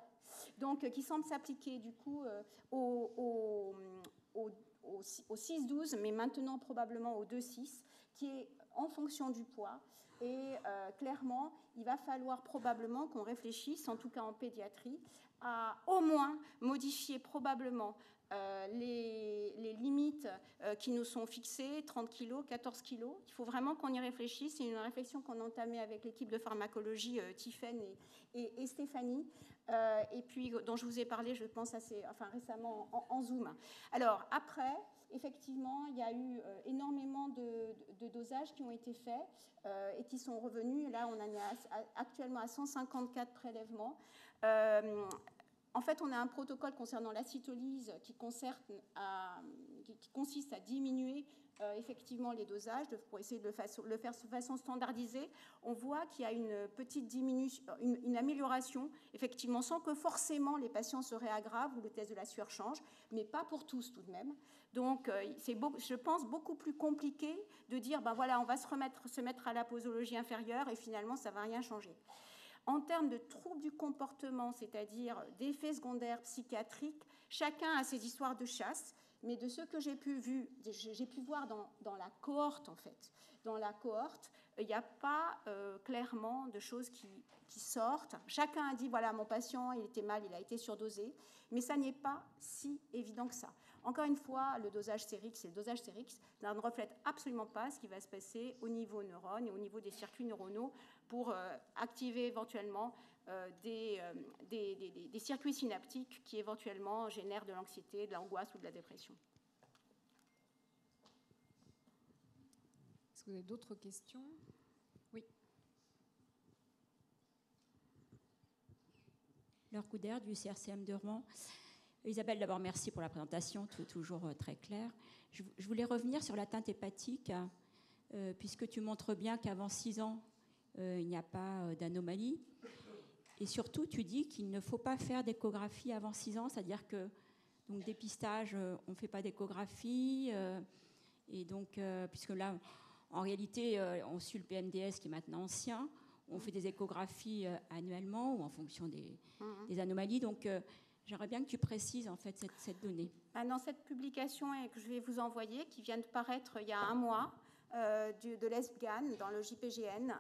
S5: Donc, qui semble s'appliquer du coup au 6-12, mais maintenant probablement au 2-6, qui est en fonction du poids. Et clairement, il va falloir probablement qu'on réfléchisse, en tout cas en pédiatrie, à au moins modifier probablement les limites qui nous sont fixées, 30 kg, 14 kg. Il faut vraiment qu'on y réfléchisse. C'est une réflexion qu'on a entamée avec l'équipe de pharmacologie, Tiffaine et Stéphanie, et puis dont je vous ai parlé, je pense, récemment en Zoom. Alors, après, effectivement, il y a eu énormément de dosages qui ont été faits et qui sont revenus. Là, on en est actuellement à 154 prélèvements. En fait, on a un protocole concernant l'acétolyse qui consiste à diminuer effectivement les dosages pour essayer de le faire de façon standardisée, on voit qu'il y a une petite diminution, une amélioration, effectivement, sans que forcément les patients se réaggravent ou le test de la sueur change, mais pas pour tous tout de même. Donc, c'est, je pense, beaucoup plus compliqué de dire, ben voilà, on va se mettre à la posologie inférieure et finalement, ça ne va rien changer. En termes de troubles du comportement, c'est-à-dire d'effets secondaires psychiatriques, chacun a ses histoires de chasse. Mais de ce que j'ai pu voir dans la cohorte, en fait, dans la cohorte, il n'y a pas clairement de choses qui sortent. Chacun a dit, voilà, mon patient, il était mal, il a été surdosé, mais ça n'est pas si évident que ça. Encore une fois, le dosage sérix et le dosage sérix ne reflètent absolument pas ce qui va se passer au niveau neurones et au niveau des circuits neuronaux pour activer éventuellement des circuits synaptiques qui éventuellement génèrent de l'anxiété, de l'angoisse ou de la dépression.
S2: Est-ce que vous avez d'autres questions? Oui.
S7: Laure Couder du CRCM de Rouen. Isabelle, d'abord, merci pour la présentation, tout est toujours très clair. Je voulais revenir sur l'atteinte hépatique, puisque tu montres bien qu'avant 6 ans, il n'y a pas d'anomalie. Et surtout, tu dis qu'il ne faut pas faire d'échographie avant 6 ans, c'est-à-dire que, donc, dépistage, on ne fait pas d'échographie, et donc, puisque là, en réalité, on suit le PNDS qui est maintenant ancien, on fait des échographies annuellement ou en fonction des anomalies, donc j'aimerais bien que tu précises en fait cette donnée.
S5: Dans cette publication que je vais vous envoyer, qui vient de paraître il y a 1 mois, de l'ESPGAN dans le JPGN,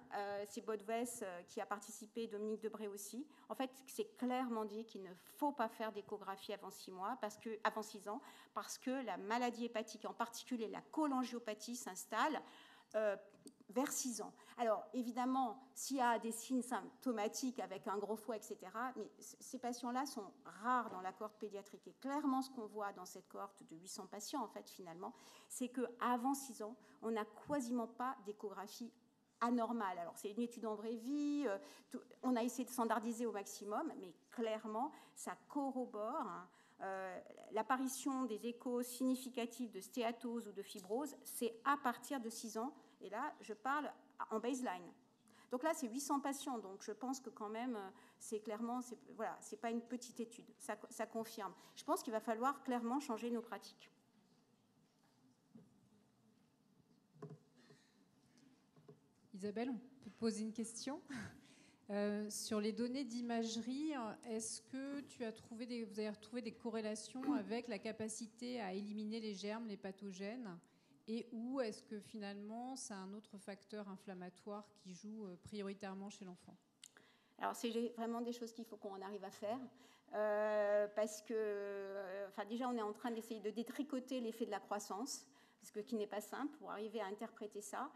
S5: c'est Bodves qui a participé, Dominique Debré aussi. En fait, c'est clairement dit qu'il ne faut pas faire d'échographie avant 6 ans, parce que la maladie hépatique, en particulier la cholangiopathie, s'installe vers 6 ans. Alors, évidemment, s'il y a des signes symptomatiques avec un gros foie, etc., mais ces patients-là sont rares dans la cohorte pédiatrique. Et clairement, ce qu'on voit dans cette cohorte de 800 patients, en fait, finalement, c'est qu'avant 6 ans, on n'a quasiment pas d'échographie anormale. Alors, c'est une étude en vraie vie, on a essayé de standardiser au maximum, mais clairement, ça corrobore l'apparition des échos significatifs de stéatose ou de fibrose, c'est à partir de 6 ans. Et là, je parle en baseline. Donc là, c'est 800 patients. Donc je pense que quand même, c'est clairement, voilà, c'est pas une petite étude. Ça confirme. Je pense qu'il va falloir clairement changer nos pratiques.
S2: Isabelle, on peut te poser une question sur les données d'imagerie. Est-ce que vous avez retrouvé des corrélations avec la capacité à éliminer les germes, les pathogènes? Et où est-ce que finalement c'est un autre facteur inflammatoire qui joue prioritairement chez l'enfant? Alors
S5: c'est vraiment des choses qu'il faut qu'on arrive à faire parce que déjà on est en train d'essayer de détricoter l'effet de la croissance, qui n'est pas simple pour arriver à interpréter ça.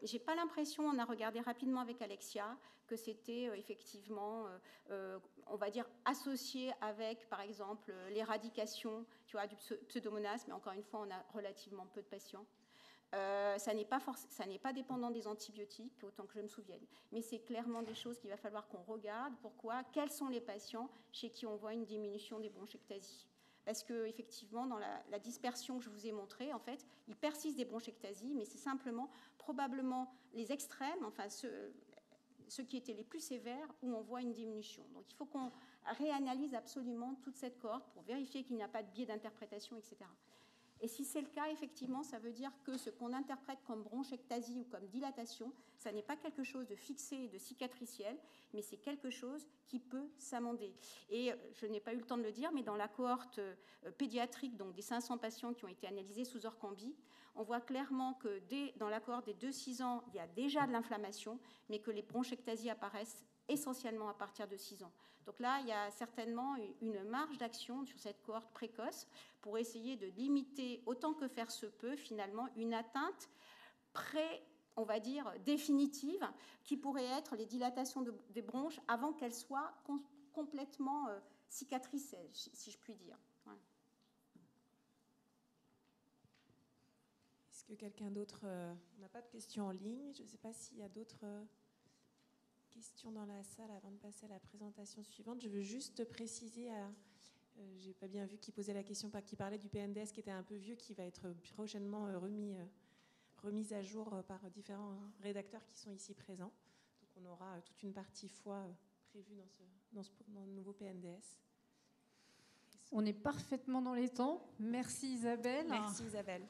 S5: J'ai pas l'impression, on a regardé rapidement avec Alexia, que c'était effectivement, on va dire, associé avec, par exemple, l'éradication, tu vois, du pseudomonas, mais encore une fois, on a relativement peu de patients. Ça n'est pas dépendant des antibiotiques, autant que je me souvienne. Mais c'est clairement des choses qu'il va falloir qu'on regarde. Pourquoi? Quels sont les patients chez qui on voit une diminution des bronchectasies? Parce qu'effectivement, dans la dispersion que je vous ai montrée, en fait, il persiste des bronchectasies, mais c'est simplement, probablement, les extrêmes, enfin ceux qui étaient les plus sévères, où on voit une diminution. Donc il faut qu'on réanalyse absolument toute cette cohorte pour vérifier qu'il n'y a pas de biais d'interprétation, etc. Et si c'est le cas, effectivement, ça veut dire que ce qu'on interprète comme bronchectasie ou comme dilatation, ça n'est pas quelque chose de fixé et de cicatriciel, mais c'est quelque chose qui peut s'amender. Et je n'ai pas eu le temps de le dire, mais dans la cohorte pédiatrique, donc des 500 patients qui ont été analysés sous Orkambi, on voit clairement que dans la cohorte des 2-6 ans, il y a déjà de l'inflammation, mais que les bronchectasies apparaissent essentiellement à partir de 6 ans. Donc là, il y a certainement une marge d'action sur cette cohorte précoce pour essayer de limiter autant que faire se peut, finalement, une atteinte on va dire, définitive, qui pourrait être les dilatations des bronches avant qu'elles soient complètement cicatricielles, si je puis dire. Ouais.
S4: Est-ce que quelqu'un d'autre... on n'a pas de questions en ligne. Je ne sais pas s'il y a d'autres... questions dans la salle avant de passer à la présentation suivante. Je veux juste préciser J'ai pas bien vu qui posait la question, qui parlait du PNDS qui était un peu vieux, qui va être prochainement remis à jour par différents rédacteurs qui sont ici présents. Donc on aura toute une partie foi prévue dans le nouveau PNDS.
S2: On est parfaitement dans les temps. Merci Isabelle.
S4: Merci Isabelle.